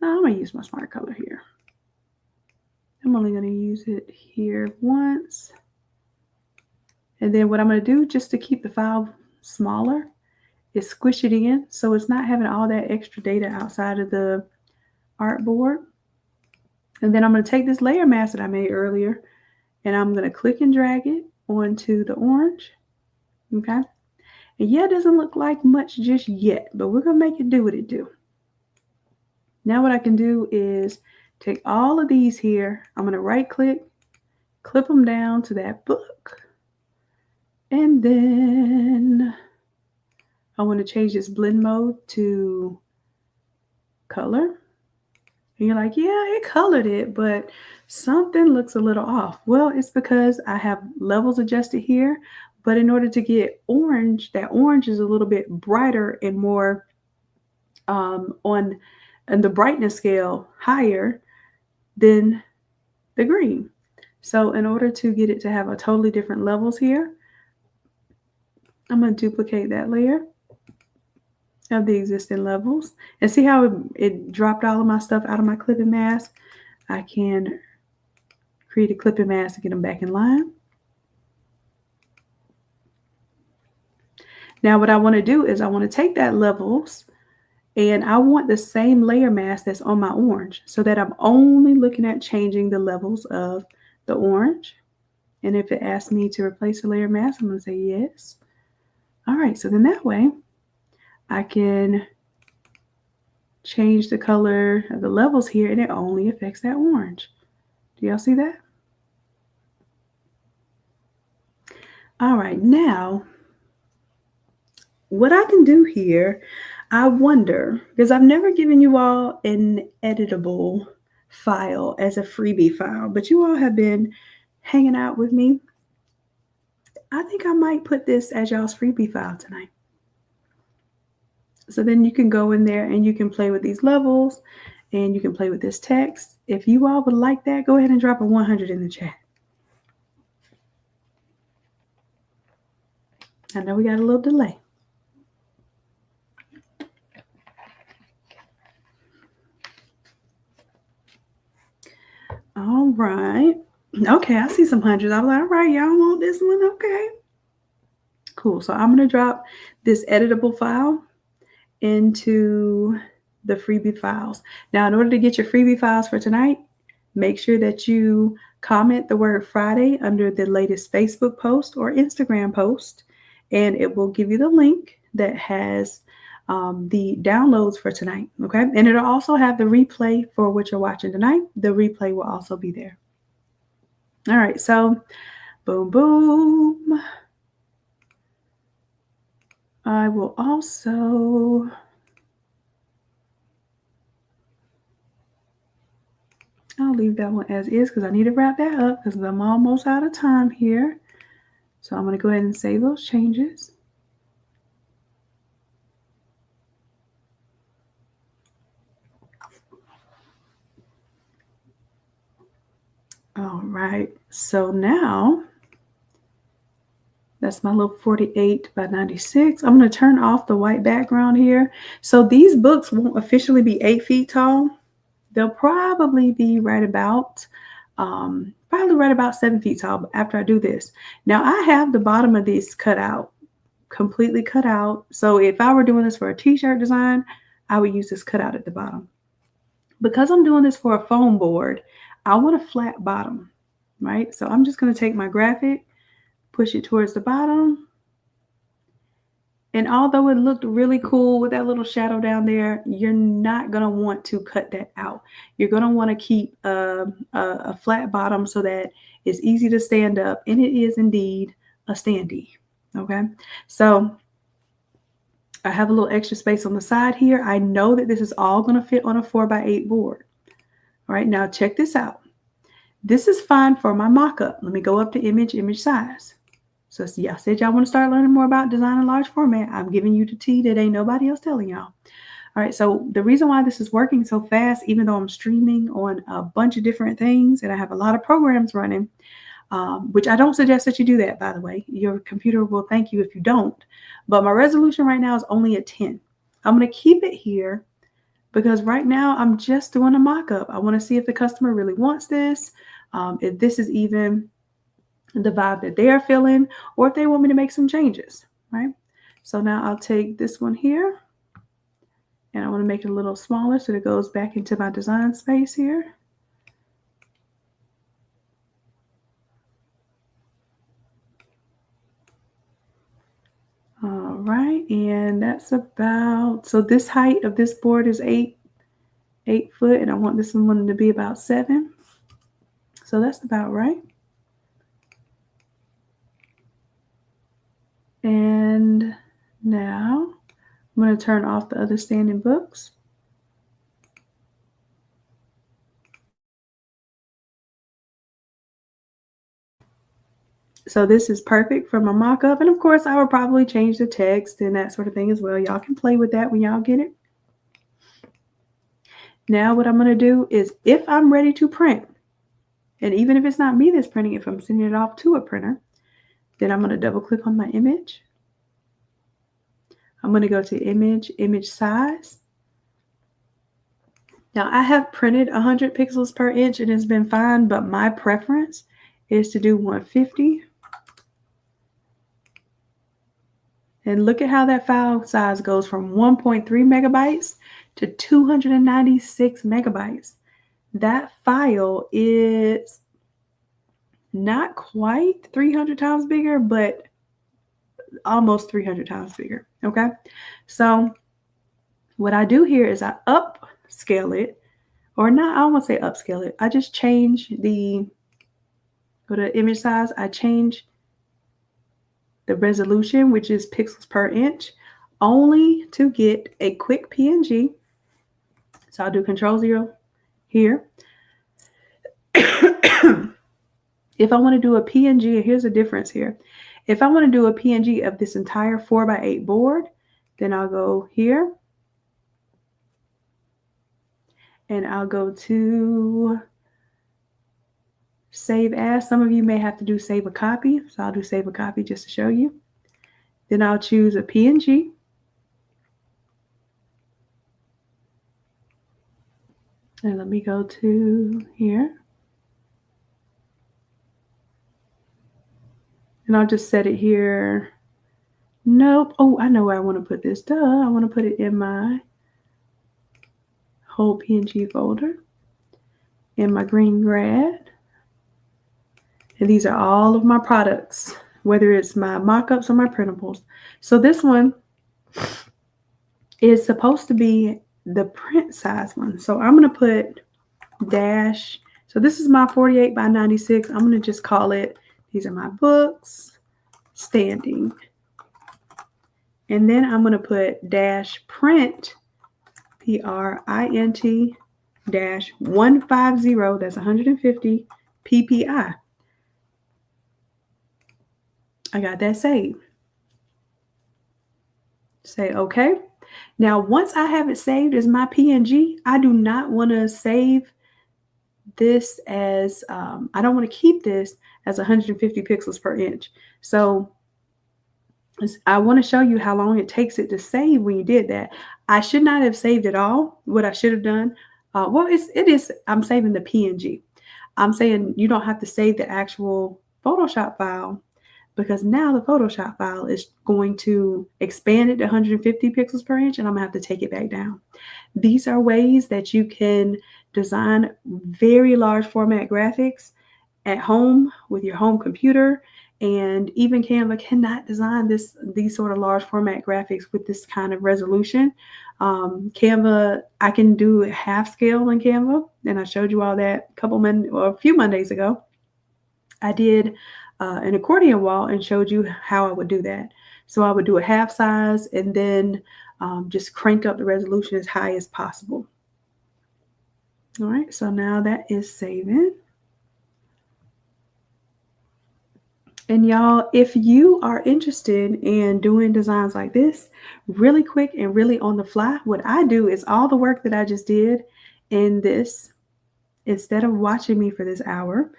no, I'm gonna use my smart color here. I'm only going to use it here once. And then what I'm going to do just to keep the file smaller is squish it in so it's not having all that extra data outside of the artboard. And then I'm going to take this layer mask that I made earlier and I'm going to click and drag it onto the orange. Okay. And yeah, it doesn't look like much just yet, but we're going to make it do what it do. Now what I can do is take all of these here. I'm going to right click, clip them down to that book. And then I want to change this blend mode to color. And you're like, yeah, it colored it, but something looks a little off. Well, it's because I have levels adjusted here. But in order to get orange, that orange is a little bit brighter and more on the brightness scale higher than the green. So in order to get it to have a totally different levels here, I'm going to duplicate that layer of the existing levels. And see how it dropped all of my stuff out of my clipping mask? I can create a clipping mask to get them back in line. Now what I want to do is I want to take that levels and I want the same layer mask that's on my orange so that I'm only looking at changing the levels of the orange. And if it asks me to replace the layer mask, I'm going to say yes. All right, so then that way I can change the color of the levels here and it only affects that orange. Do y'all see that? All right, now what I can do here, I wonder, because I've never given you all an editable file as a freebie file, but you all have been hanging out with me. I think I might put this as y'all's freebie file tonight. So then you can go in there and you can play with these levels and you can play with this text. If you all would like that, go ahead and drop a 100 in the chat. I know we got a little delay. All right. Okay, I see some hundreds. I was like, all right, y'all want this one? Okay. Cool. So I'm going to drop this editable file into the freebie files. Now, in order to get your freebie files for tonight, make sure that you comment the word Friday under the latest Facebook post or Instagram post, and it will give you the link that has the downloads for tonight. Okay. And it'll also have the replay for what you're watching tonight. The replay will also be there. All right. So boom, boom. I will also I'll leave that one as is because I need to wrap that up because I'm almost out of time here. So I'm going to go ahead and save those changes. All right, so now that's my little 48 by 96. I'm going to turn off the white background here. So these books won't officially be 8 feet tall. They'll probably be right about 7 feet tall after I do this. Now I have the bottom of this cut out, completely cut out. So if I were doing this for a t-shirt design, I would use this cutout at the bottom. Because I'm doing this for a foam board, I want a flat bottom, right? So I'm just going to take my graphic, push it towards the bottom. And although it looked really cool with that little shadow down there, you're not going to want to cut that out. You're going to want to keep a flat bottom so that it's easy to stand up. And it is indeed a standee. Okay. So I have a little extra space on the side here. I know that this is all going to fit on a 4x8 board. All right. Now check this out. This is fine for my mock-up. Let me go up to image size. So yeah, I said y'all want to start learning more about design in large format. I'm giving you the tea that ain't nobody else telling y'all. All right, so the reason why this is working so fast, even though I'm streaming on a bunch of different things and I have a lot of programs running, which I don't suggest that you do that, by the way. Your computer will thank you if you don't. But my resolution right now is only a 10. I'm going to keep it here because right now I'm just doing a mock-up. I want to see if the customer really wants this, if this is even the vibe that they are feeling, or if they want me to make some changes, right? So now I'll take this one here and I want to make it a little smaller so that it goes back into my design space here. All right, and that's about, so this height of this board is 8 foot, and I want this one to be about 7. So that's about right. And now I'm going to turn off the other standing books. So this is perfect for my mock-up. And of course, I would probably change the text and that sort of thing as well. Y'all can play with that when y'all get it. Now what I'm going to do is, if I'm ready to print, and even if it's not me that's printing, if I'm sending it off to a printer, then I'm going to double click on my image. I'm going to go to image size. Now I have printed 100 pixels per inch and it's been fine, but my preference is to do 150. And look at how that file size goes from 1.3 megabytes to 296 megabytes. That file is not quite 300 times bigger, but almost 300 times bigger. Okay. So what I do here is I upscale it, or not, I won't say upscale it. I just change go to image size. I change the resolution, which is pixels per inch, only to get a quick PNG. So I'll do Control-0 here. If I want to do a PNG, here's the difference here. If I want to do a PNG of this entire 4x8 board, then I'll go here and I'll go to save as. Some of you may have to do save a copy. So I'll do save a copy just to show you. Then I'll choose a PNG. And let me go to here. And I'll just set it here. Nope. Oh, I know where I want to put this. Duh. I want to put it in my whole PNG folder, in my green Grad. And these are all of my products, whether it's my mock-ups or my printables. So this one is supposed to be the print size one. So I'm going to put dash. So this is my 48 by 96. I'm going to just call it, these are my books, standing. And then I'm going to put dash print, PRINT dash 150, that's 150 PPI. I got that saved. Say okay. Now, once I have it saved as my PNG, I do not want to save this as, I don't want to keep this as 150 pixels per inch. So I want to show you how long it takes it to save when you did that. I should not have saved it all. What I should have done, well, it is, I'm saving the PNG. I'm saying you don't have to save the actual Photoshop file because now the Photoshop file is going to expand it to 150 pixels per inch and I'm gonna have to take it back down. These are ways that you can design very large format graphics at home with your home computer. And even Canva cannot design these sort of large format graphics with this kind of resolution. Canva, I can do half scale in Canva, and I showed you all that a few Mondays ago. I did an accordion wall and showed you how I would do that. So I would do a half size and then just crank up the resolution as high as possible. All right, so now that is saving. And y'all, if you are interested in doing designs like this, really quick and really on the fly, what I do is all the work that I just did in this, instead of watching me for this hour,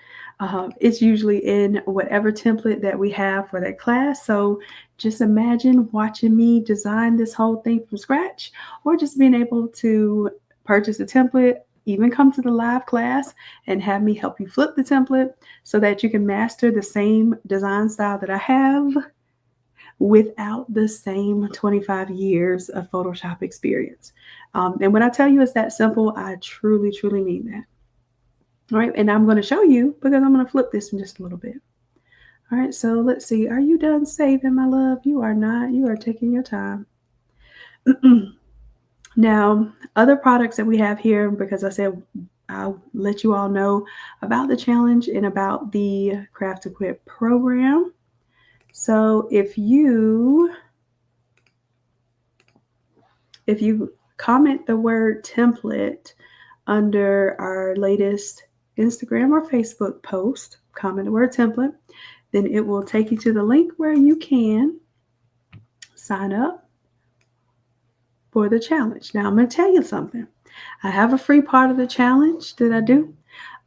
it's usually in whatever template that we have for that class. So just imagine watching me design this whole thing from scratch, or just being able to purchase a template, even come to the live class and have me help you flip the template so that you can master the same design style that I have without the same 25 years of Photoshop experience. And when I tell you it's that simple, I truly, truly mean that. All right, and I'm going to show you because I'm going to flip this in just a little bit. All right, so let's see. Are you done saving, my love? You are not. You are taking your time. Now, other products that we have here, because I said I'll let you all know about the challenge and about the Craft Equip program. So if you comment the word template under our latest Instagram or Facebook post, comment the word template, then it will take you to the link where you can sign up for the challenge. Now, I'm going to tell you something. I have a free part of the challenge that I do.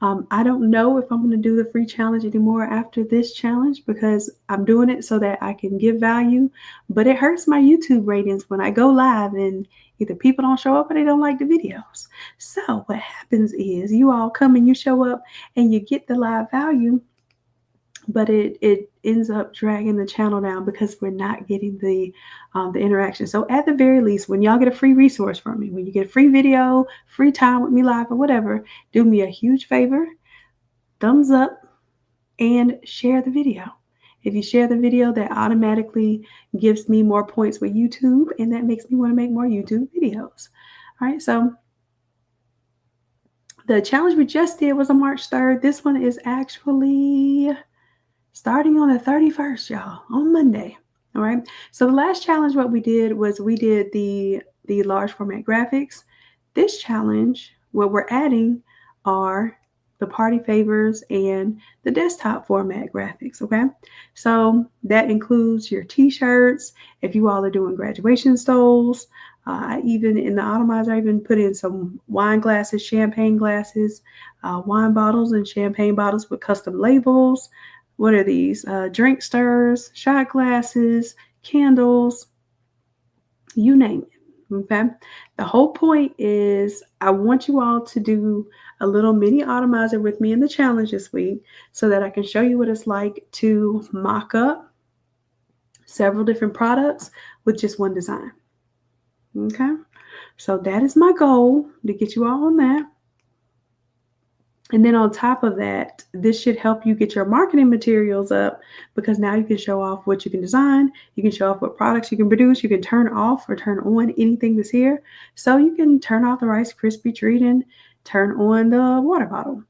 I don't know if I'm going to do the free challenge anymore after this challenge because I'm doing it so that I can give value, but it hurts my YouTube ratings when I go live and either people don't show up or they don't like the videos. So what happens is you all come and you show up and you get the live value, but it ends up dragging the channel down because we're not getting the interaction. So at the very least, when y'all get a free resource from me, when you get a free video, free time with me live or whatever, do me a huge favor, thumbs up and share the video. If you share the video, that automatically gives me more points with YouTube, and that makes me want to make more YouTube videos. All right, so the challenge we just did was on March 3rd. This one is actually starting on the 31st, y'all, on Monday. All right. So the last challenge, what we did was we did the large format graphics. This challenge, what we're adding are the party favors and the desktop format graphics. Okay. So that includes your t-shirts. If you all are doing graduation stoles, even in the atomizer, I even put in some wine glasses, champagne glasses, wine bottles and champagne bottles with custom labels. What are these? Drink stirrers, shot glasses, candles, you name it. Okay. The whole point is I want you all to do a little mini atomizer with me in the challenge this week so that I can show you what it's like to mock up several different products with just one design. Okay. So that is my goal, to get you all on that. And then on top of that, this should help you get your marketing materials up because now you can show off what you can design. You can show off what products you can produce. You can turn off or turn on anything that's here. So you can turn off the Rice Krispie treat and turn on the water bottle.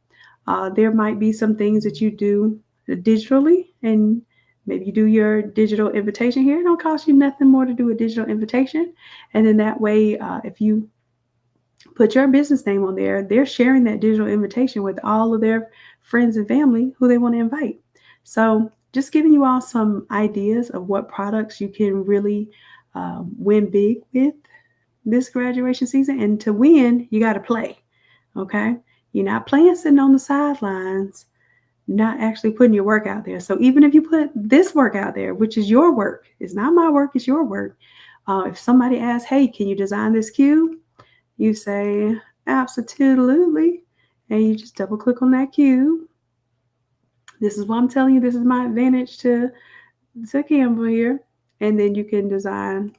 There might be some things that you do digitally, and maybe you do your digital invitation here. It don't cost you nothing more to do a digital invitation. And then that way, if you put your business name on there, they're sharing that digital invitation with all of their friends and family who they want to invite. So just giving you all some ideas of what products you can really win big with this graduation season. And to win, you got to play. Okay. You're not playing sitting on the sidelines, not actually putting your work out there. So even if you put this work out there, which is your work, it's not my work, it's your work. If somebody asks, hey, can you design this cube? You say, absolutely. And you just double click on that cube. This is what I'm telling you. This is my advantage to Canva here. And then you can design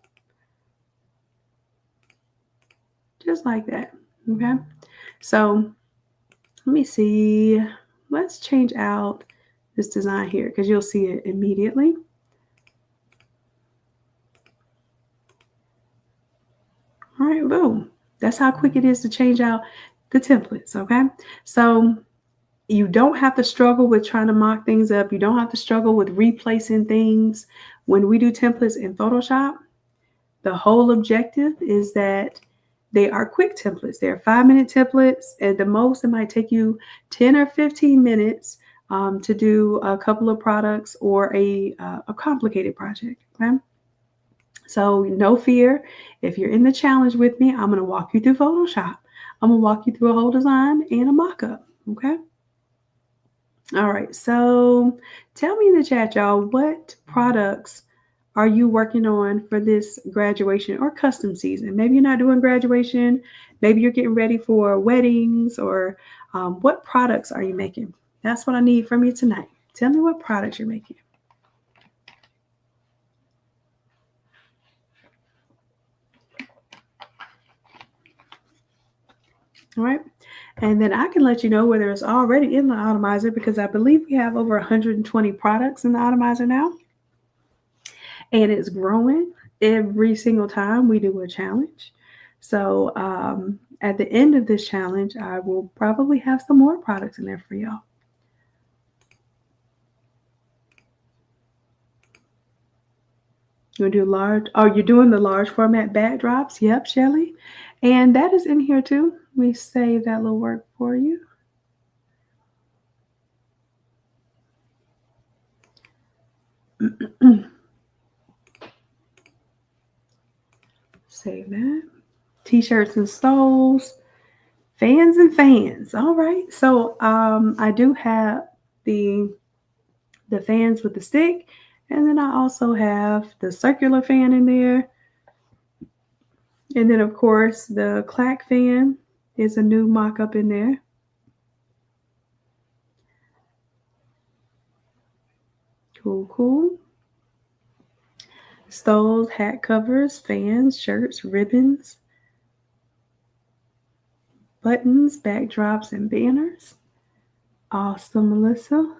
just like that. Okay. So let me see. Let's change out this design here because you'll see it immediately. All right, boom. That's how quick it is to change out the templates, okay? So you don't have to struggle with trying to mock things up. You don't have to struggle with replacing things. When we do templates in Photoshop, the whole objective is that they are quick templates. They're 5-minute templates. At the most, it might take you 10 or 15 minutes to do a couple of products or a complicated project, okay? So no fear. If you're in the challenge with me, I'm going to walk you through Photoshop. I'm going to walk you through a whole design and a mockup. Okay. All right. So tell me in the chat, y'all, what products are you working on for this graduation or custom season? Maybe you're not doing graduation. Maybe you're getting ready for weddings or what products are you making? That's what I need from you tonight. Tell me what products you're making. All right. And then I can let you know whether it's already in the atomizer because I believe we have over 120 products in the atomizer now. And it's growing every single time we do a challenge. So at the end of this challenge, I will probably have some more products in there for y'all. You're gonna do large. Oh, you're doing the large format backdrops. Yep, Shelly. And that is in here too. We save that little work for you. Save that. T-shirts and stoles. Fans and fans. All right. So I do have the fans with the stick. And then I also have the circular fan in there. And then, of course, the clack fan is a new mock-up in there. Cool, cool. Stoles, hat covers, fans, shirts, ribbons, buttons, backdrops, and banners. Awesome, Melissa.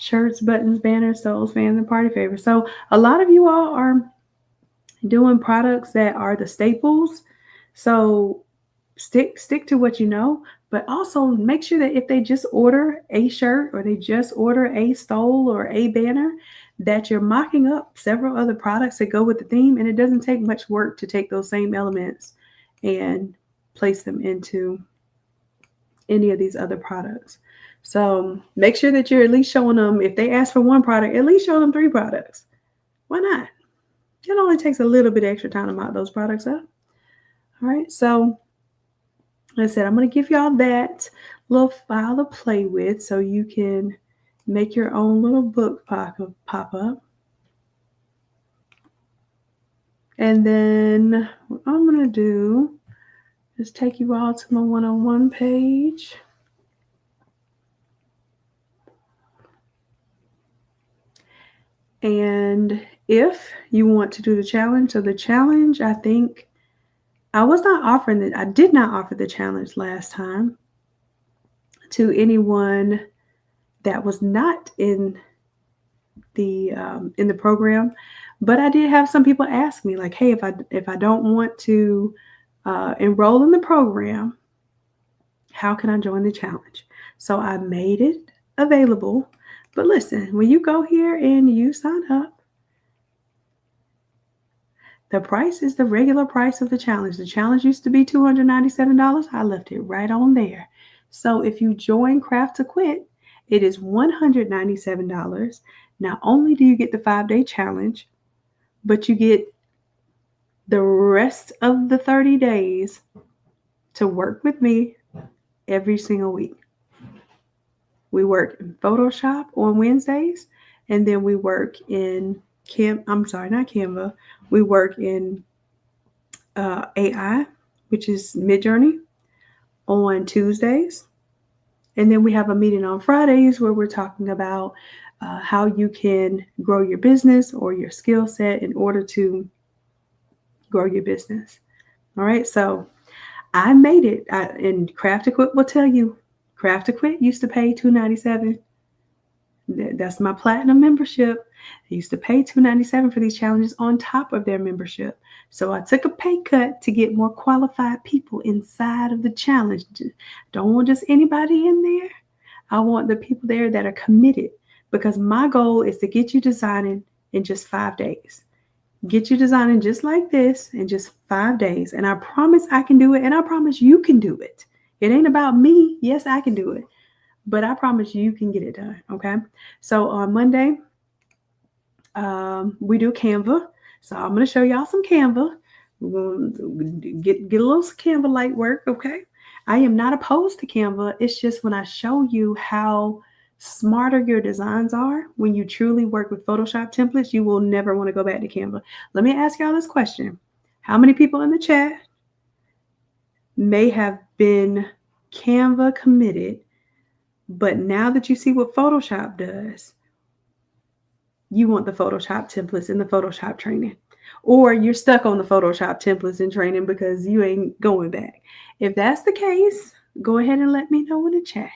Shirts, buttons, banners, stoles, fans, and party favors. So a lot of you all are doing products that are the staples. So stick to what you know, but also make sure that if they just order a shirt or they just order a stole or a banner, that you're mocking up several other products that go with the theme. And it doesn't take much work to take those same elements and place them into any of these other products. So make sure that you're at least showing them, if they ask for one product, at least show them 3 products. Why not? It only takes a little bit extra time to mock those products up. All right. So like I said, I'm going to give y'all that little file to play with so you can make your own little book pop up. And then what I'm going to do is take you all to my one-on-one page. And if you want to do the challenge, so the challenge, I think I did not offer the challenge last time to anyone that was not in the program, but I did have some people ask me like, hey, if I don't want to enroll in the program, how can I join the challenge? So I made it available. But listen, when you go here and you sign up, the price is the regular price of the challenge. The challenge used to be $297. I left it right on there. So if you join Craft to Quit, it is $197. Not only do you get the 5-day challenge, but you get the rest of the 30 days to work with me every single week. We work in Photoshop on Wednesdays, and then we work in not Canva. We work in AI, which is Midjourney, on Tuesdays. And then we have a meeting on Fridays where we're talking about how you can grow your business or your skill set in order to grow your business. All right. So I made it. And Craft to Quit will tell you, Craft to Quit used to pay $297. That's my platinum membership. I used to pay $297 for these challenges on top of their membership. So I took a pay cut to get more qualified people inside of the challenge. Don't want just anybody in there. I want the people there that are committed, because my goal is to get you designing in just 5 days. Get you designing just like this in just 5 days. And I promise I can do it. And I promise you can do it. It ain't about me. Yes, I can do it. But I promise you can get it done. Okay. So on Monday, we do Canva. So I'm going to show y'all some Canva. We're going to get a little Canva light work. Okay. I am not opposed to Canva. It's just when I show you how smarter your designs are, when you truly work with Photoshop templates, you will never want to go back to Canva. Let me ask y'all this question. How many people in the chat may have been Canva committed, but now that you see what Photoshop does, you want the Photoshop templates and the Photoshop training? Or you're stuck on the Photoshop templates and training because you ain't going back? If that's the case, go ahead and let me know in the chat.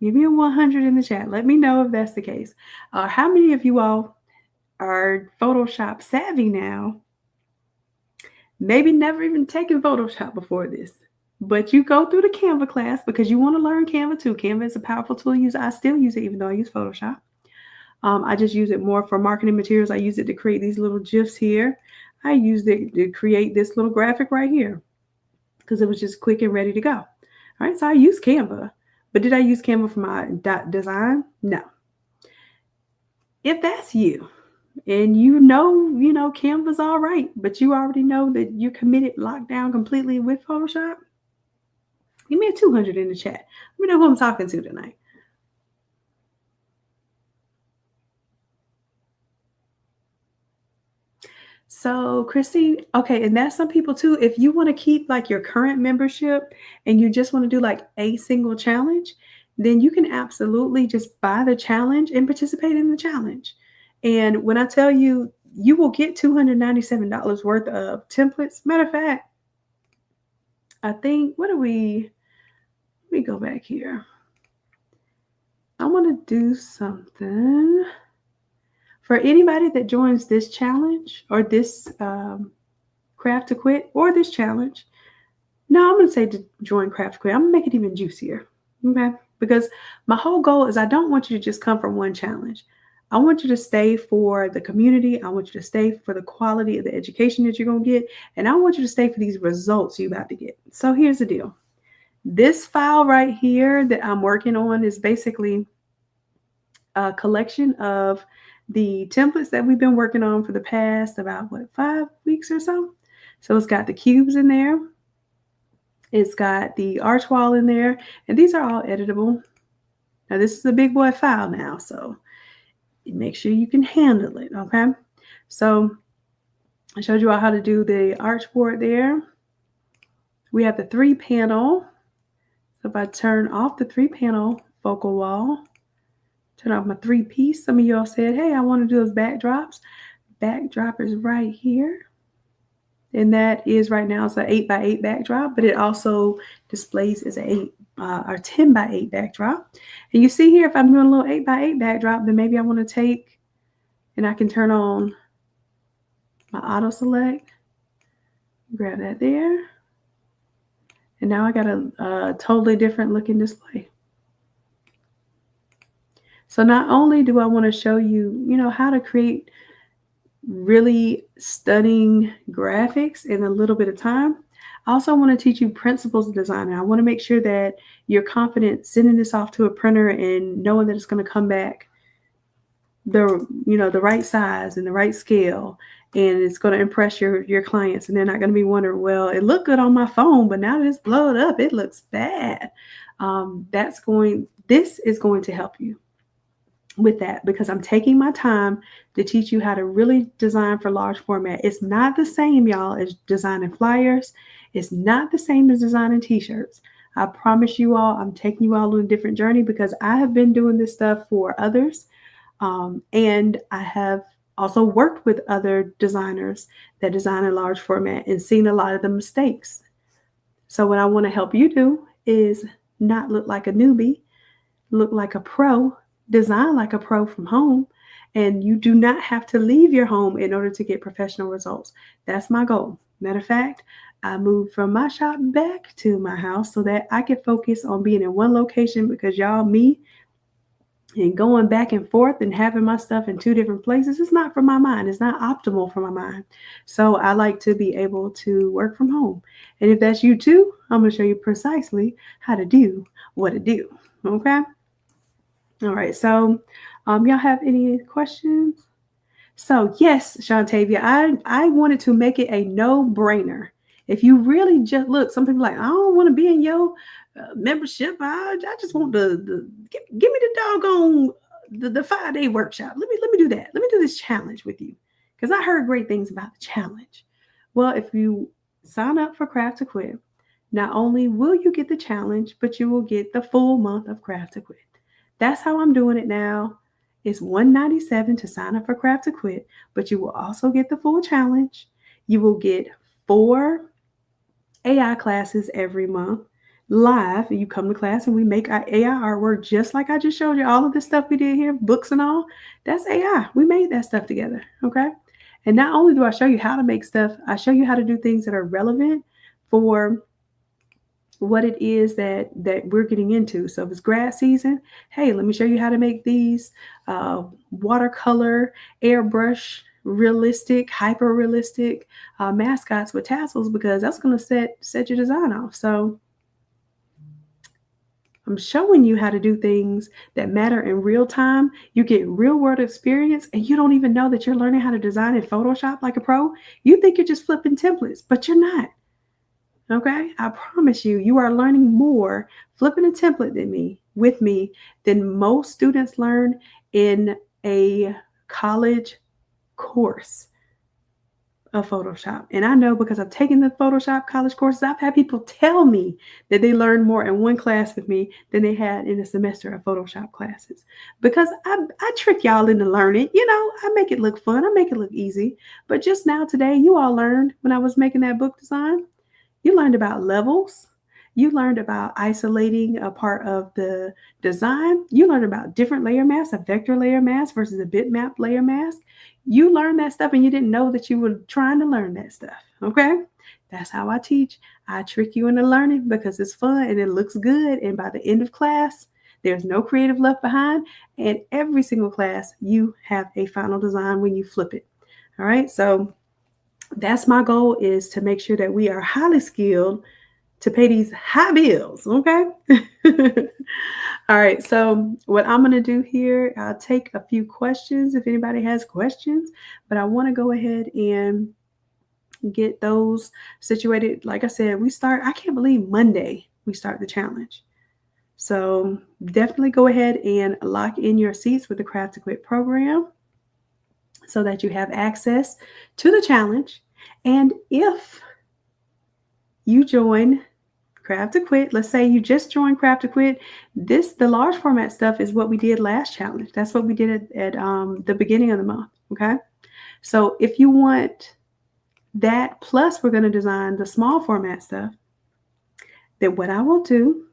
Give me a 100 in the chat. Let me know if that's the case. How many of you all are Photoshop savvy now? Maybe never even taken Photoshop before this, but you go through the Canva class because you want to learn Canva too. Canva is a powerful tool to use. I still use it even though I use Photoshop. I just use it more for marketing materials. I use it to create these little GIFs here. I used it to create this little graphic right here because it was just quick and ready to go. All right, so I use Canva. But did I use Canva for my design? No. If that's you and you know Canva's all right, but you already know that you're committed, locked down completely with Photoshop, give me a 200 in the chat. Let me know who I'm talking to tonight. So, Christine, okay, and that's some people too. If you want to keep like your current membership and you just want to do like a single challenge, then you can absolutely just buy the challenge and participate in the challenge. And when I tell you, you will get $297 worth of templates. Matter of fact, I think, let me go back here. I want to do something. For anybody that joins this challenge or this Craft to Quit or this challenge, no, I'm going to say to join Craft to Quit. I'm going to make it even juicier, okay? Because my whole goal is I don't want you to just come from one challenge. I want you to stay for the community. I want you to stay for the quality of the education that you're going to get. And I want you to stay for these results you're about to get. So here's the deal. This file right here that I'm working on is basically a collection of the templates that we've been working on for the past about 5 weeks or so. So it's got the cubes in there. It's got the arch wall in there, and these are all editable. Now this is a big boy file now, so make sure you can handle it. Okay. So I showed you all how to do the archboard there. We have the 3-panel. So if I turn off the 3-panel focal wall, turn off my 3-piece. Some of y'all said, hey, I want to do those backdrops. Backdrop is right here. And that is right now, it's an 8x8 backdrop, but it also displays as an 10x8 backdrop. And you see here, if I'm doing a little 8x8 backdrop, then maybe I want to take, and I can turn on my auto select, grab that there. And now I got a totally different looking display. So not only do I want to show you, how to create really stunning graphics in a little bit of time, I also want to teach you principles of design. And I want to make sure that you're confident sending this off to a printer and knowing that it's going to come back the right size and the right scale and it's going to impress your clients, and they're not going to be wondering, well, it looked good on my phone, but now that it's blowed up, it looks bad. This is going to help you with that, because I'm taking my time to teach you how to really design for large format. It's not the same, y'all, as designing flyers. It's not the same as designing t-shirts. I promise you all, I'm taking you all on a different journey, because I have been doing this stuff for others. And I have also worked with other designers that design in large format and seen a lot of the mistakes. So what I want to help you do is not look like a newbie, look like a pro, design like a pro from home. And you do not have to leave your home in order to get professional results. That's my goal. Matter of fact, I moved from my shop back to my house so that I can focus on being in one location, because y'all, me and going back and forth and having my stuff in two different places, it's not for my mind. It's not optimal for my mind. So I like to be able to work from home. And if that's you too, I'm going to show you precisely how to do what to do. Okay. All right. So y'all have any questions? So yes, Shantavia, I wanted to make it a no-brainer. If you really just look, some people are like, I don't want to be in your membership. I just want give me the doggone the 5-day workshop. Let me do that. Let me do this challenge with you, because I heard great things about the challenge. Well, if you sign up for Craft to Quit, not only will you get the challenge, but you will get the full month of Craft to Quit. That's how I'm doing it now. It's $197 to sign up for Craft to Quit, but you will also get the full challenge. You will get 4 AI classes every month live. You come to class and we make our AI artwork just like I just showed you. All of this stuff we did here, books and all, that's AI. We made that stuff together. Okay. And not only do I show you how to make stuff, I show you how to do things that are relevant for what it is that we're getting into. So if it's grad season, hey, let me show you how to make these watercolor, airbrush, realistic, hyper realistic mascots with tassels, because that's going to set your design off. So I'm showing you how to do things that matter in real time. You get real world experience, and you don't even know that you're learning how to design in Photoshop like a pro. You think you're just flipping templates, but you're not. Okay, I promise you, you are learning more flipping a template with me than most students learn in a college course of Photoshop. And I know, because I've taken the Photoshop college courses, I've had people tell me that they learned more in one class with me than they had in a semester of Photoshop classes. Because I trick y'all into learning. I make it look fun. I make it look easy. But just now today, you all learned when I was making that book design. You learned about levels. You learned about isolating a part of the design. You learned about different layer masks, a vector layer mask versus a bitmap layer mask. You learned that stuff, and you didn't know that you were trying to learn that stuff. Okay? That's how I teach. I trick you into learning because it's fun and it looks good. And by the end of class, there's no creative left behind. And every single class, you have a final design when you flip it. All right? So that's my goal, is to make sure that we are highly skilled to pay these high bills. Okay. All right. So what I'm going to do here, I'll take a few questions if anybody has questions, but I want to go ahead and get those situated. Like I said, I can't believe Monday we start the challenge. So definitely go ahead and lock in your seats with the Craft to Quit program, so that you have access to the challenge. And if you join Craft to Quit, let's say you just joined Craft to Quit, the large format stuff is what we did last challenge. That's what we did at the beginning of the month. Okay. So if you want that, plus we're going to design the small format stuff, then what I will do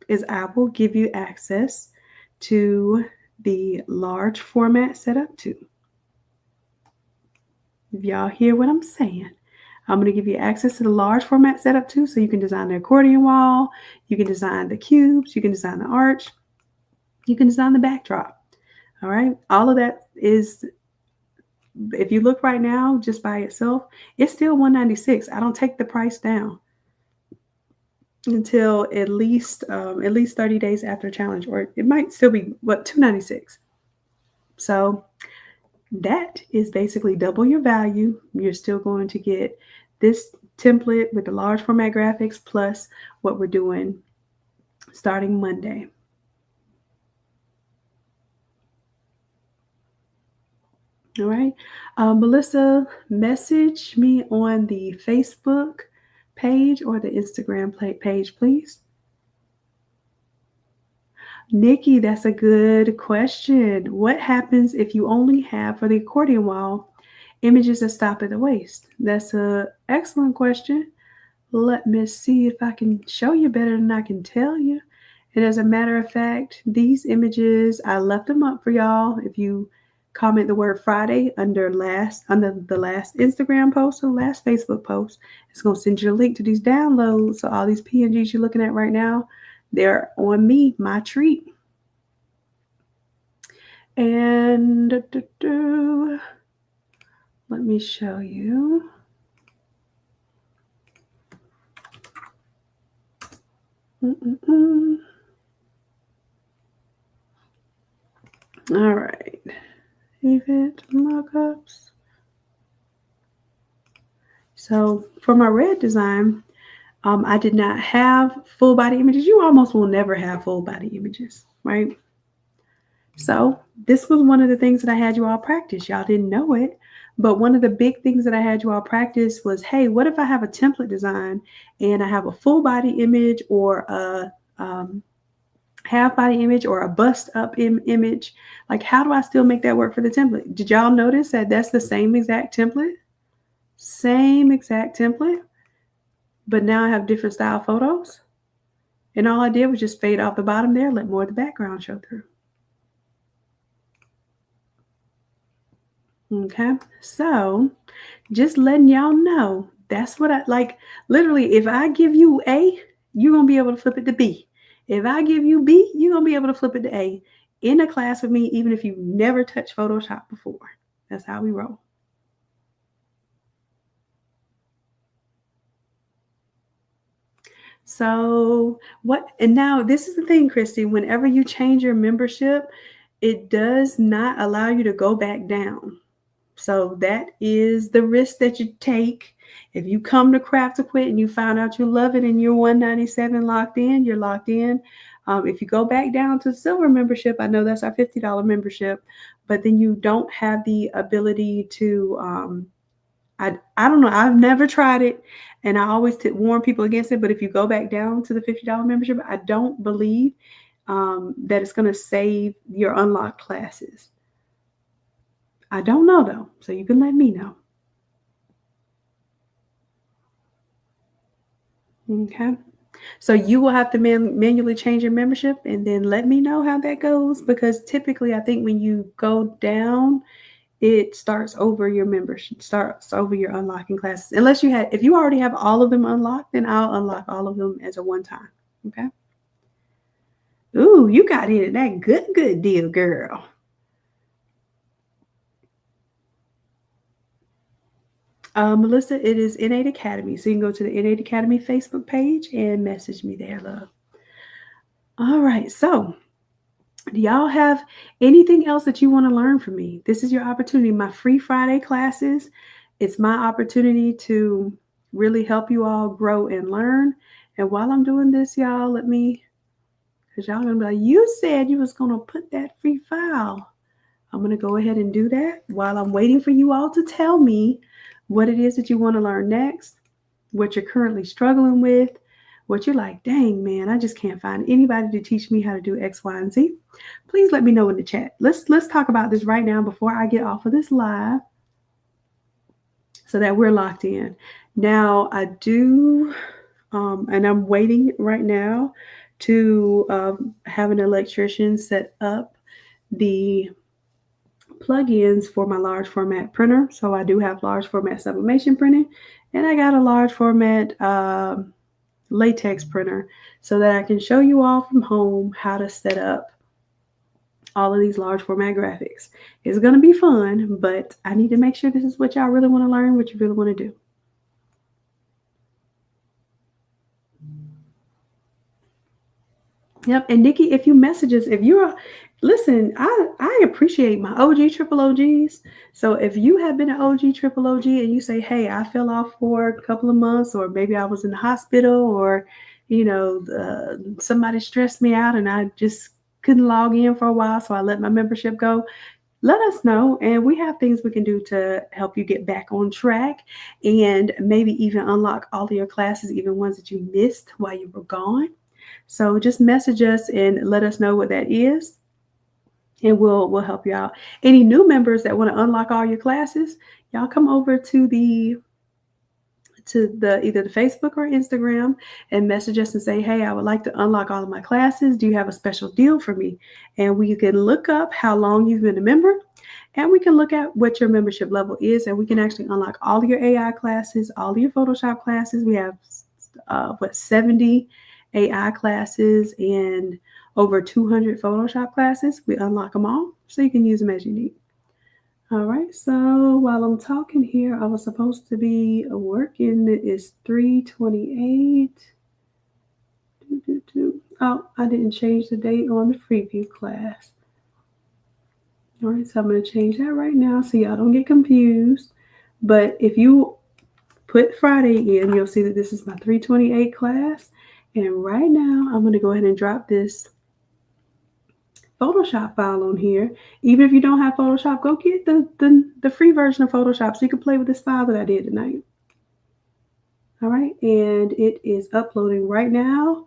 is I will give you access to the large format setup too. If y'all hear what I'm saying, I'm going to give you access to the large format setup too, so you can design the accordion wall, you can design the cubes, you can design the arch, you can design the backdrop. All right. All of that is, if you look right now just by itself, it's still $196. I don't take the price down until at least 30 days after challenge, or it might still be $296. So that is basically double your value. You're still going to get this template with the large format graphics plus what we're doing starting Monday. All right. Melissa, message me on the Facebook page or the Instagram page, please. Nikki, that's a good question. What happens if you only have for the accordion wall images that stop at the waist? That's an excellent question. Let me see if I can show you better than I can tell you. And as a matter of fact, these images, I left them up for y'all. If you comment the word Friday under the last Instagram post or the last Facebook post, it's going to send you a link to these downloads. So all these PNGs you're looking at right now, they're on me, my treat. And let me show you. All right. Event mockups. So for my red design, I did not have full body images. You almost will never have full body images, right? So this was one of the things that I had you all practice. Y'all didn't know it, but one of the big things that I had you all practice was, hey, what if I have a template design and I have a full body image or a half body image or a bust up image? Like, how do I still make that work for the template? Did y'all notice that that's the same exact template? Same exact template, but now I have different style photos. And all I did was just fade off the bottom there, let more of the background show through. Okay, so just letting y'all know, that's what I like. Literally, if I give you A, you're going to be able to flip it to B. If I give you B, you're going to be able to flip it to A in a class with me, even if you've never touched Photoshop before. That's how we roll. So and now this is the thing, Christy, whenever you change your membership, it does not allow you to go back down. So that is the risk that you take. If you come to Craft to Quit and you find out you love it and you're 197 locked in, you're locked in. If you go back down to silver membership, I know that's our $50 membership, but then you don't have the ability to, I don't know. I've never tried it, and I always warn people against it. But if you go back down to the $50 membership, I don't believe that it's going to save your unlocked classes. I don't know, though, so you can let me know. Okay. So you will have to manually change your membership and then let me know how that goes, because typically I think when you go down, it starts over your membership, starts over your unlocking classes. If you already have all of them unlocked, then I'll unlock all of them as a one time. Okay. Ooh, you got into that good deal, girl. Melissa, it is N8 Academy. So you can go to the N8 Academy Facebook page and message me there, love. All right. So do y'all have anything else that you want to learn from me? This is your opportunity. My free Friday classes, it's my opportunity to really help you all grow and learn. And while I'm doing this, y'all, because y'all going to be like, you said you was going to put that free file. I'm going to go ahead and do that while I'm waiting for you all to tell me what it is that you want to learn next, what you're currently struggling with, what you're like, dang, man, I just can't find anybody to teach me how to do X, Y, and Z. Please let me know in the chat. Let's talk about this right now before I get off of this live so that we're locked in. Now, I do, and I'm waiting right now to have an electrician set up the plugins for my large format printer. So I do have large format sublimation printing, and I got a large format latex printer so that I can show you all from home how to set up all of these large format graphics. It's going to be fun, but I need to make sure this is what y'all really want to learn, what you really want to do. Yep. And Nikki, if you message us, if Listen, I appreciate my OG triple OGs. So if you have been an OG triple OG and you say, "Hey, I fell off for a couple of months, or maybe I was in the hospital, or somebody stressed me out and I just couldn't log in for a while, so I let my membership go." Let us know, and we have things we can do to help you get back on track, and maybe even unlock all of your classes, even ones that you missed while you were gone. So just message us and let us know what that is, and we'll help you out. Any new members that want to unlock all your classes, y'all come over to the either the Facebook or Instagram and message us and say, "Hey, I would like to unlock all of my classes. Do you have a special deal for me?" And we can look up how long you've been a member, and we can look at what your membership level is, and we can actually unlock all of your AI classes, all of your Photoshop classes. We have 70 AI classes and over 200 Photoshop classes. We unlock them all so you can use them as you need. All right, so while I'm talking here, I was supposed to be working. It's 3:28. Oh, I didn't change the date on the preview class. All right, so I'm going to change that right now so y'all don't get confused. But if you put Friday in, you'll see that this is my 3:28 class. And right now, I'm going to go ahead and drop this Photoshop file on here. Even if you don't have Photoshop, go get the free version of Photoshop so you can play with this file that I did tonight. All right, and it is uploading right now.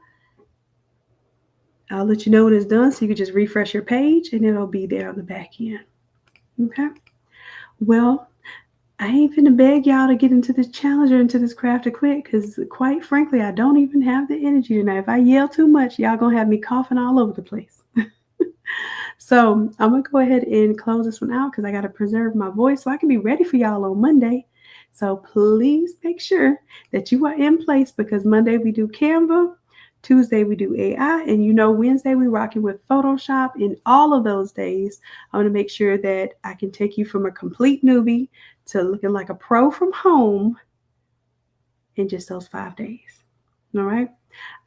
I'll let you know when it's done so you can just refresh your page and it'll be there on the back end. Okay. Well, I ain't finna beg y'all to get into this challenge or into this craft to quit because, quite frankly, I don't even have the energy tonight. If I yell too much, y'all gonna have me coughing all over the place. So I'm gonna go ahead and close this one out because I gotta preserve my voice so I can be ready for y'all on Monday. So please make sure that you are in place because Monday we do Canva, Tuesday we do AI, and Wednesday we rocking with Photoshop. In all of those days, I want to make sure that I can take you from a complete newbie to looking like a pro from home in just those 5 days. All right.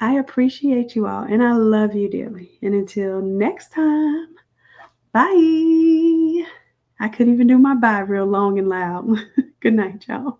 I appreciate you all and I love you dearly. And until next time, bye. I couldn't even do my bye real long and loud. Good night, y'all.